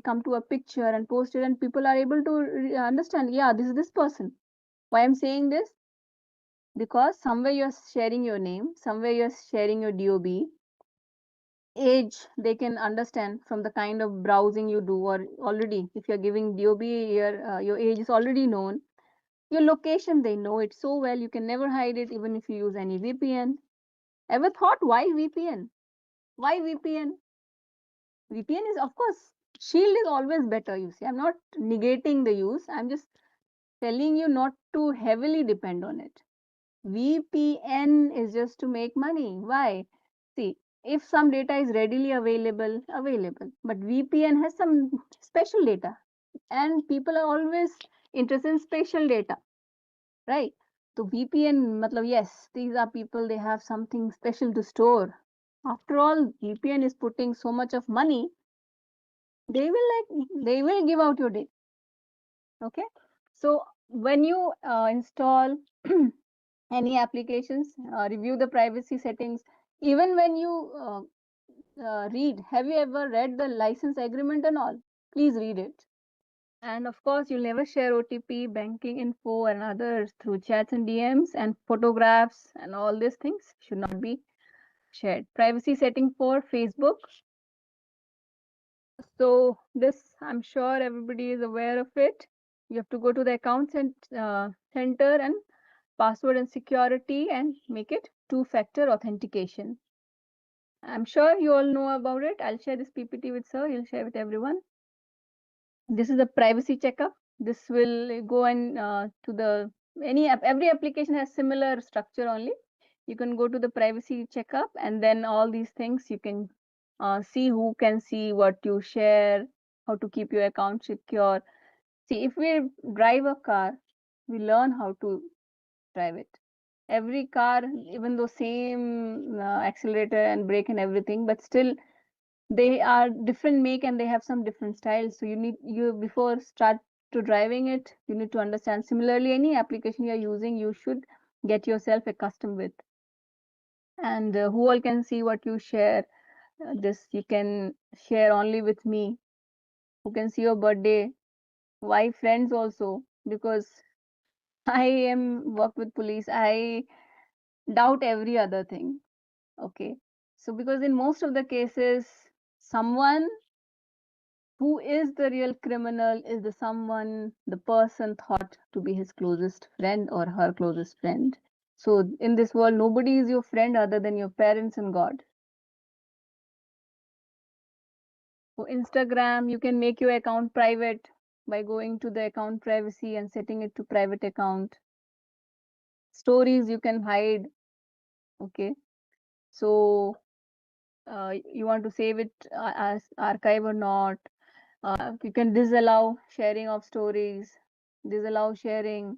come to a picture and post it, and people are able to understand, yeah, this is this person. Why I'm saying this? Because somewhere you're sharing your name, somewhere you're sharing your DOB, age, they can understand from the kind of browsing you do, or already if you're giving DOB, your age is already known. Your location, they know it so well, you can never hide it, even if you use any VPN. Ever thought why VPN? Why VPN? VPN is, of course, Shield is always better, you see. I'm not negating the use, I'm just telling you not to heavily depend on it. VPN is just to make money. Why? See, if some data is readily available, but VPN has some special data, and people are always interested in special data, right? So VPN, matlab, yes, these are people, they have something special to store. After all, VPN is putting so much of money, they will give out your data. Okay. So when you install any applications, review the privacy settings. Even when you read, have you ever read the license agreement and all? Please read it. And of course, you'll never share OTP, banking info, and others through chats and DMs, and photographs and all these things should not be shared. Privacy setting for Facebook. So this, I'm sure everybody is aware of it. You have to go to the account center and password and security and make it two-factor authentication. I'm sure you all know about it. I'll share this PPT with sir. He'll share with everyone. This is a privacy checkup. This will go and to the every application has similar structure only. You can go to the privacy checkup, and then all these things you can see who can see what you share, how to keep your account secure. See, if we drive a car, we learn how to drive it. Every car, even though same accelerator and brake and everything, but still they are different make and they have some different styles. So you before start to driving it, you need to understand. Similarly, any application you're using, you should get yourself accustomed with. And who all can see what you share? This you can share only with me. Who can see your birthday? Why friends also? Because I am work with police. I doubt every other thing. Okay. So because in most of the cases, someone who is the real criminal is the person thought to be his closest friend or her closest friend. So in this world, nobody is your friend other than your parents and God. So Instagram, you can make your account private by going to the account privacy and setting it to private account. Stories you can hide. Okay. So you want to save it as archive or not. You can disallow sharing of stories, disallow sharing.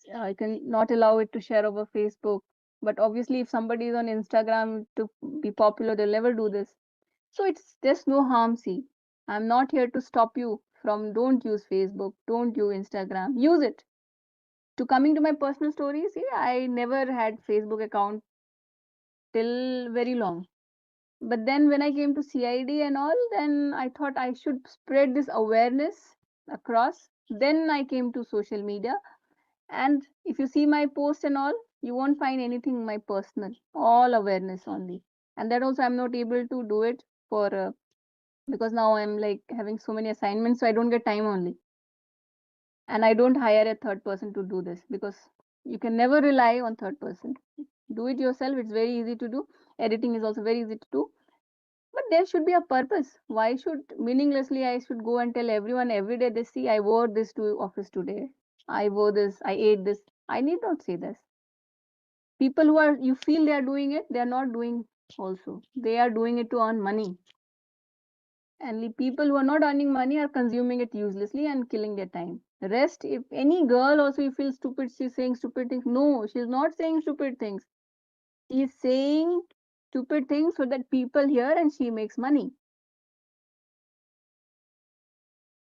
You can not allow it to share over Facebook. But obviously, if somebody is on Instagram to be popular, they'll never do this. So it's there's no harm. See, I'm not here to stop you from don't use Facebook, don't use Instagram, use it. To coming to my personal stories, see, I never had Facebook account till very long. But then when I came to CID and all, then I thought I should spread this awareness across. Then I came to social media. And if you see my post and all, you won't find anything my personal, all awareness only. And that also I'm not able to do it for because now I'm like having so many assignments, so I don't get time only. And I don't hire a third person to do this because you can never rely on third person. Do it yourself. It's very easy to do. Editing is also very easy to do. But there should be a purpose. Why should meaninglessly I should go and tell everyone every day they see I wore this to office today. I wore this, I ate this. I need not say this. People who are you feel they are doing it, they are not doing also. They are doing it to earn money. And the people who are not earning money are consuming it uselessly and killing their time. The rest, if any girl also you feel stupid, she's saying stupid things. No, she's not saying stupid things. She's saying stupid things so that people hear and she makes money.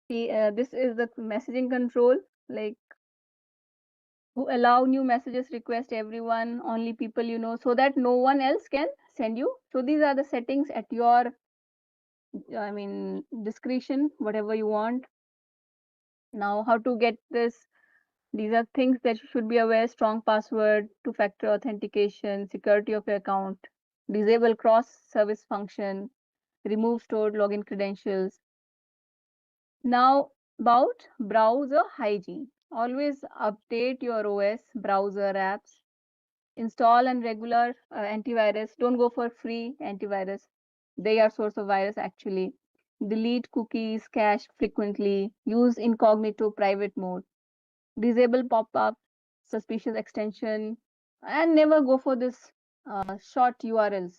See, this is the messaging control, like who allow new messages request everyone, only people you know, so that no one else can send you. So these are the settings at your, I mean, discretion, whatever you want. Now, how to get this? These are things that you should be aware: strong password, two-factor authentication, security of your account, disable cross-service function, remove stored login credentials. Now, about browser hygiene. Always update your OS, browser apps. Install and regular antivirus. Don't go for free antivirus. They are source of virus actually. Delete cookies, cache frequently. Use incognito private mode. Disable pop-up, suspicious extension, and never go for this short URLs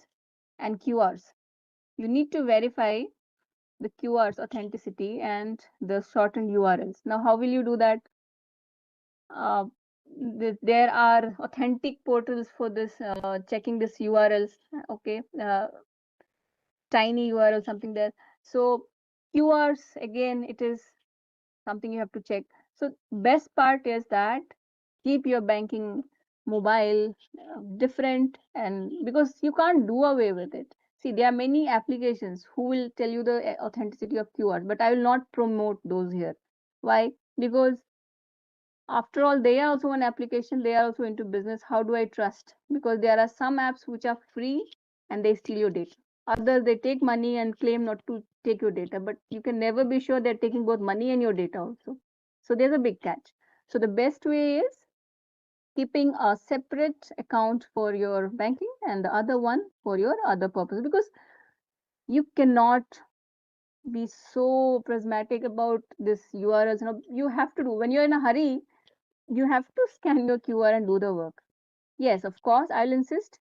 and QRs. You need to verify the QR's authenticity and the shortened URLs. Now, how will you do that? Uh, there are authentic portals for this checking this URLs. Okay, tiny URL something there. So QRs again, it is something you have to check. So best part is that keep your banking mobile different, and because you can't do away with it. See, there are many applications who will tell you the authenticity of QR, but I will not promote those here. Why? Because after all, they are also an application, they are also into business. How do I trust? Because there are some apps which are free and they steal your data. Others, they take money and claim not to take your data, but you can never be sure they're taking both money and your data also. So there's a big catch. So the best way is keeping a separate account for your banking and the other one for your other purpose, because you cannot be so prismatic about this URLs. You have to do when you're in a hurry, you have to scan your QR and do the work. Yes, of course, I'll insist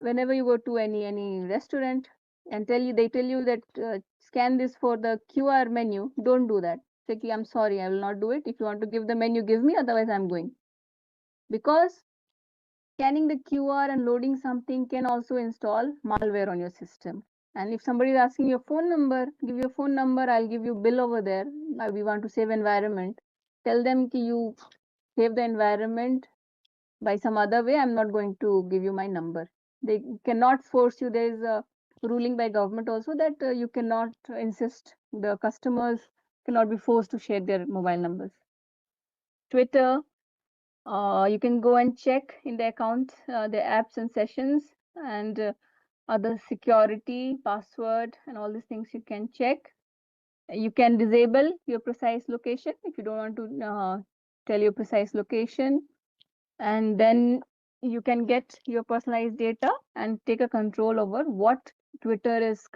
whenever you go to any restaurant and they tell you that scan this for the QR menu. Don't do that. Say, I'm sorry, I will not do it. If you want to give the menu, give me. Otherwise, I'm going. Because scanning the QR and loading something can also install malware on your system. And if somebody is asking your phone number, give your phone number. I'll give you bill over there. We want to save environment. Tell them you save the environment by some other way. I'm not going to give you my number. They cannot force you. There is a ruling by government also that you cannot insist, the customers cannot be forced to share their mobile numbers. Twitter, You can go and check in the account the apps and sessions and other security, password, and all these things you can check. You can disable your precise location if you don't want to tell your precise location, and then you can get your personalized data and take a control over what Twitter is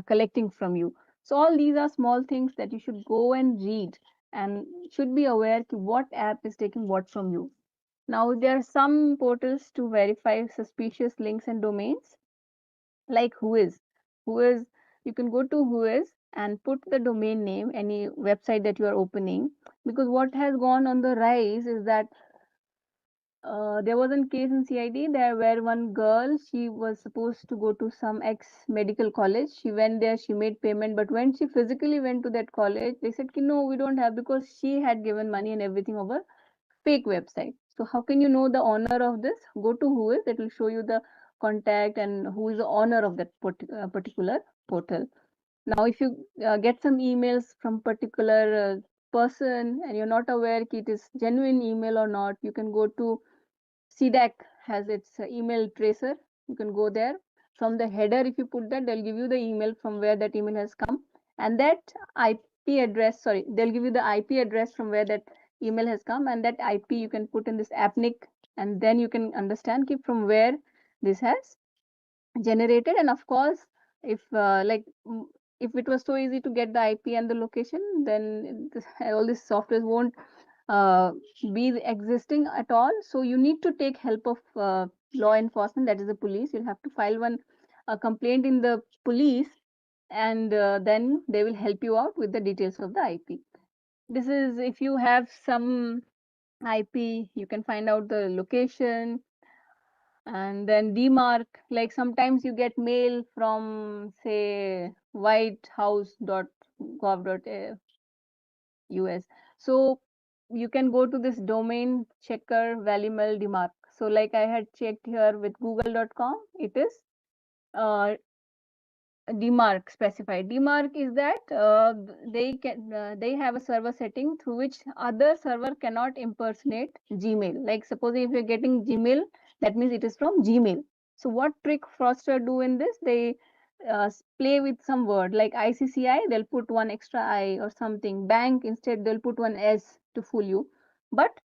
collecting from you. So all these are small things that you should go and read and should be aware to what app is taking what from you. Now there are some portals to verify suspicious links and domains, like Whois. You can go to Whois and put the domain name, any website that you are opening, because what has gone on the rise is that there was a case in CID there where one girl, she was supposed to go to some ex medical college. She went there, she made payment, but when she physically went to that college, they said, no, we don't have, because she had given money and everything over fake website. So how can you know the owner of this? Go to Whois, it will show you the contact and who is the owner of that particular portal. Now, if you get some emails from particular person and you're not aware it is genuine email or not, you can go to CDAC has its email tracer. You can go there. From the header, if you put that, they'll give you the email from where that email has come. And that IP address, sorry, they'll give you the IP address from where that email has come. And that IP you can put in this appnik. And then you can understand from where this has generated. And of course, if if it was so easy to get the IP and the location, then all these softwares won't uh, be existing at all. So you need to take help of law enforcement, that is the police. You'll have to file one complaint in the police, and then they will help you out with the details of the IP. This is if you have some IP, you can find out the location, and then demark. Like sometimes you get mail from say whitehouse.gov.us. So you can go to this domain checker valuable demark. So like I had checked here with google.com, it is uh, demark specified. Demark is that they have a server setting through which other server cannot impersonate Gmail. Like supposing if you're getting Gmail, that means it is from Gmail. So what trick fraudster do in this? They play with some word like ICCI, they'll put one extra I or something. Bank, instead they'll put one S to fool you. But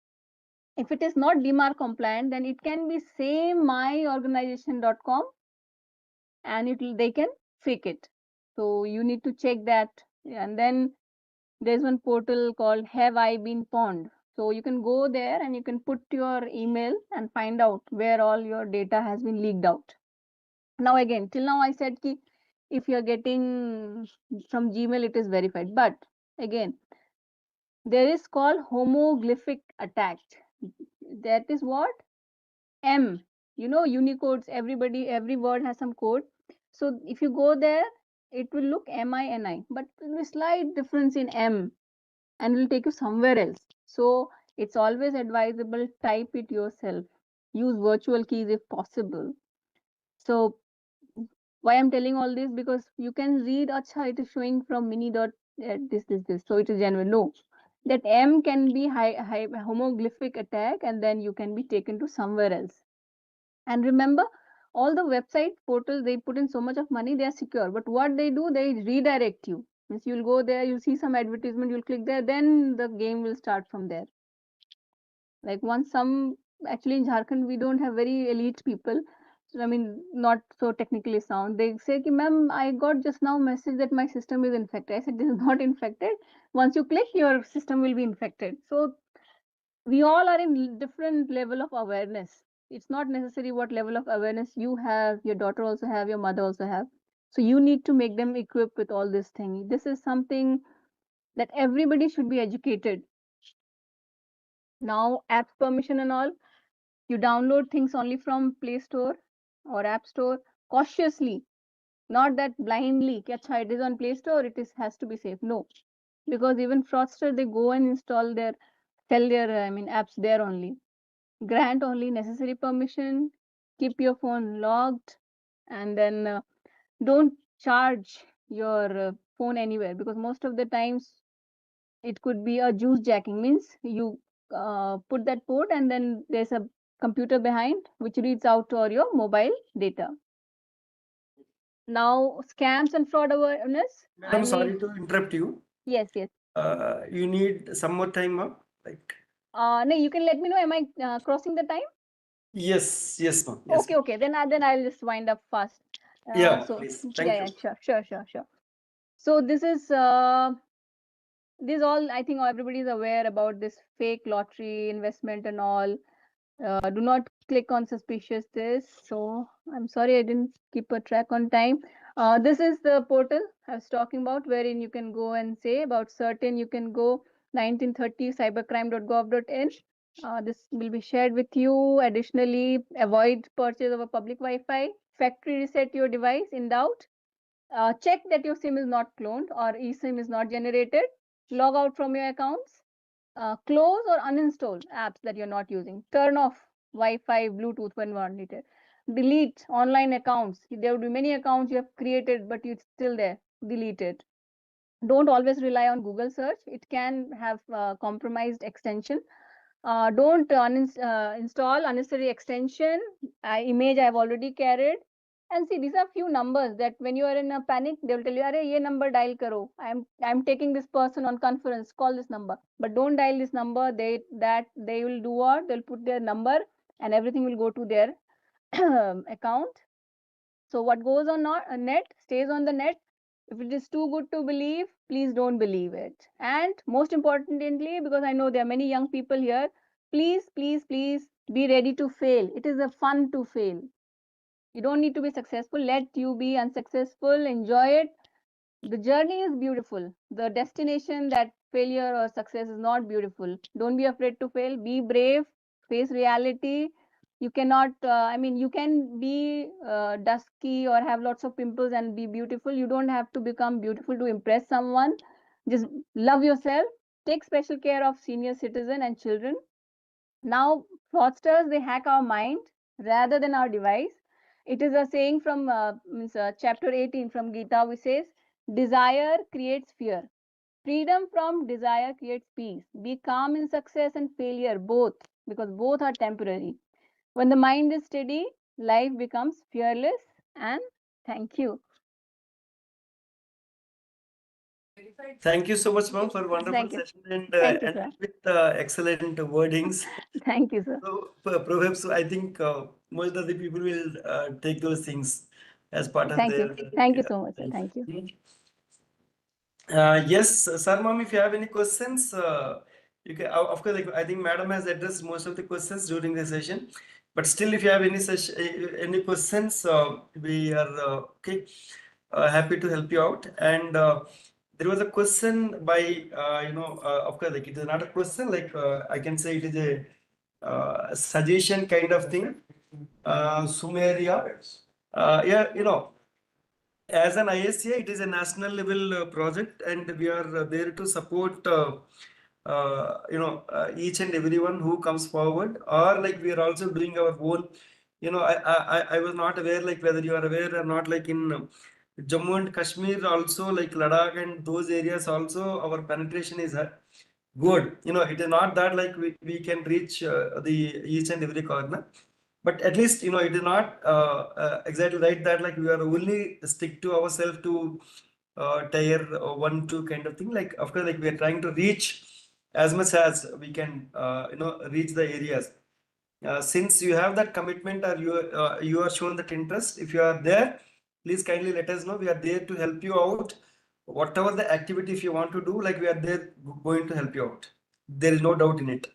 if it is not DMARC compliant, then it can be same myorganization.com, and they can fake it. So you need to check that. And then there's one portal called Have I Been Pwned? So you can go there and you can put your email and find out where all your data has been leaked out. Now again, till now I said ki if you're getting from Gmail, it is verified. But again, there is called homoglyphic attack. That is what? M. You know, Unicodes, every word has some code. So if you go there, it will look MINI, but there will be slight difference in M, and will take you somewhere else. So it's always advisable, type it yourself. Use virtual keys if possible. So why I'm telling all this? Because you can read, acha, it is showing from mini dot this. So it is genuine. No, that M can be high homoglyphic attack, and then you can be taken to somewhere else. And remember, all the website portals, they put in so much of money, they are secure. But what they do, they redirect you. Means you'll go there, you'll see some advertisement, you'll click there, then the game will start from there. Like once some, actually in Jharkhand, we don't have very elite people. So, I mean, not so technically sound. They say, ma'am, I got just now message that my system is infected. I said, this is not infected. Once you click, your system will be infected. So we all are in different level of awareness. It's not necessary what level of awareness you have, your daughter also have, your mother also have. So you need to make them equipped with all this thing. This is something that everybody should be educated. Now apps permission and all, you download things only from Play Store or App Store cautiously, not that blindly कि अच्छा it is on Play Store, it is has to be safe. No, because even fraudster, they go and install their sell their apps there only. Grant only necessary permission, keep your phone logged, and then don't charge your phone anywhere, because most of the times it could be a juice jacking. Means you put that port, and then there's a computer behind which reads out to all your mobile data. Now, scams and fraud awareness. Madam, sorry to interrupt you. Yes, yes. You need some more time, ma'am? Like, No, you can let me know. Am I crossing the time? yes, yes, ma'am. Yes, Okay, okay. Then I'll just wind up fast. Yeah, So please. Thank yeah, you. sure. So this is all. I think everybody is aware about this fake lottery investment and all. Do not click on suspicious this. So I'm sorry I didn't keep a track on time. This is the portal I was talking about, wherein you can go and say about certain. You can go 1930 cybercrime.gov.in. This will be shared with you. Additionally, avoid purchase of a public Wi-Fi. Factory reset your device in doubt. Check that your SIM is not cloned or eSIM is not generated. Log out from your accounts. Close or uninstall apps that you're not using. Turn off Wi-Fi, Bluetooth when not needed. Delete online accounts. There would be many accounts you have created, but it's still there. Delete it. Don't always rely on Google search. It can have compromised extension. Don't install unnecessary extension. Image I've already carried. And see, these are few numbers that when you are in a panic, they will tell you, "Arey, ye number dial karo. I'm taking this person on conference. Call this number." But don't dial this number. They will do what? They'll put their number, and everything will go to their account. So what goes on net stays on the net. If it is too good to believe, please don't believe it. And most importantly, because I know there are many young people here, please be ready to fail. It is a fun to fail. You don't need to be successful. Let you be unsuccessful. Enjoy it. The journey is beautiful. The destination, that failure or success, is not beautiful. Don't be afraid to fail. Be brave. Face reality. You cannot, you can be dusky or have lots of pimples and be beautiful. You don't have to become beautiful to impress someone. Just love yourself. Take special care of senior citizen and children. Now, fraudsters, they hack our mind rather than our device. It is a saying from chapter 18 from Gita, which says, desire creates fear. Freedom from desire creates peace. Be calm in success and failure, both, because both are temporary. When the mind is steady, life becomes fearless. And thank you. Thank you so much, ma'am, for wonderful Thank you. session and Thank you, sir. with excellent wordings. Thank you, sir. So perhaps I think most of the people will take those things as part of Thank their. you. Thank you so much, sir. Thank you. Yes, sir, ma'am, if you have any questions, you can, of course, like, I think madam has addressed most of the questions during the session, but still, if you have any any questions, we are okay, happy to help you out. And there was a question by, of course, like, it is not a question, like, I can say it is a suggestion kind of thing. Sumeria, yeah, as an ISEA, it is a national level project, and we are there to support, each and everyone who comes forward. Or like we are also doing our own. I was not aware, like whether you are aware or not. Like in Jammu and Kashmir, also like Ladakh and those areas, also our penetration is good. It is not that like we can reach the each and every corner, but at least it is not exactly right that like we are only stick to ourselves to tier 1 2 kind of thing. Like of course, like we are trying to reach as much as we can, reach the areas. Since you have that commitment, or you are shown that interest, if you are there, please kindly let us know. We are there to help you out. Whatever the activity, if you want to do, like we are there going to help you out. There is no doubt in it.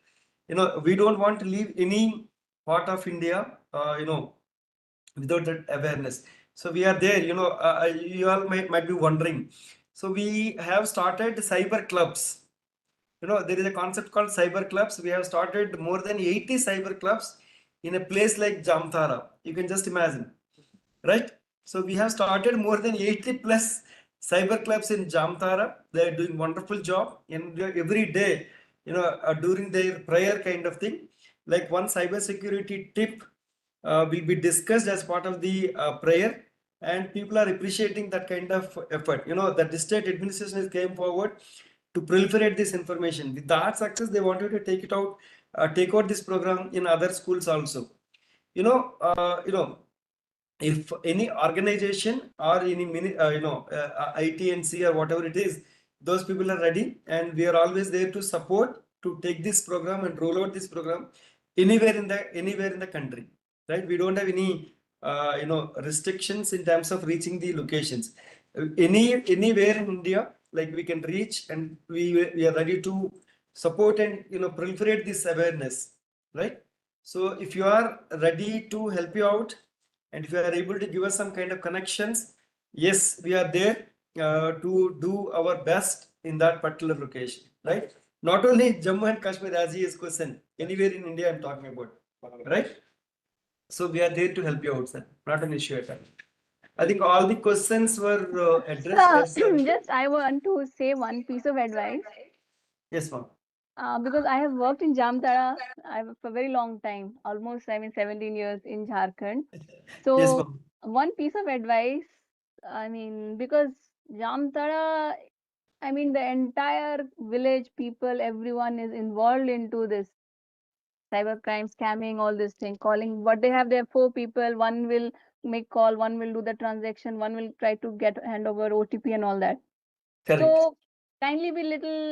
We don't want to leave any part of India, without that awareness. So we are there. You all might be wondering. So we have started cyber clubs. There is a concept called cyber clubs. We have started more than 80 cyber clubs in a place like Jamtara. You can just imagine, right? So we have started more than 80 plus cyber clubs in Jamtara. They are doing wonderful job, and every day, during their prayer kind of thing, like one cyber security tip will be discussed as part of the prayer, and people are appreciating that kind of effort. That the state administration came forward to proliferate this information. With that success, they wanted to take out this program in other schools also. You know, if any organization or any ITNC or whatever it is, those people are ready, and we are always there to support to take this program and roll out this program anywhere in the country, right? We don't have any restrictions in terms of reaching the locations. Anywhere in India, like we can reach, and we are ready to support and proliferate this awareness, right? So if you are ready to help you out, and if you are able to give us some kind of connections, yes, we are there to do our best in that particular location, right? Not only Jammu and Kashmir, as he is question, anywhere in India I'm talking about, right? So we are there to help you out, sir. Not an issue at all. I think all the questions were addressed. Yes, sir. Just I want to say one piece of advice. Yes, ma'am. Because I have worked in Jamtara for a very long time, almost 17 years in Jharkhand. Yes, So ma'am. one piece of advice, because Jamtara, the entire village people, everyone is involved into this cybercrime, scamming, all this thing, calling. But they have their four people. One will make call, one will do the transaction, one will try to get hand over OTP and all that. Correct. So kindly be little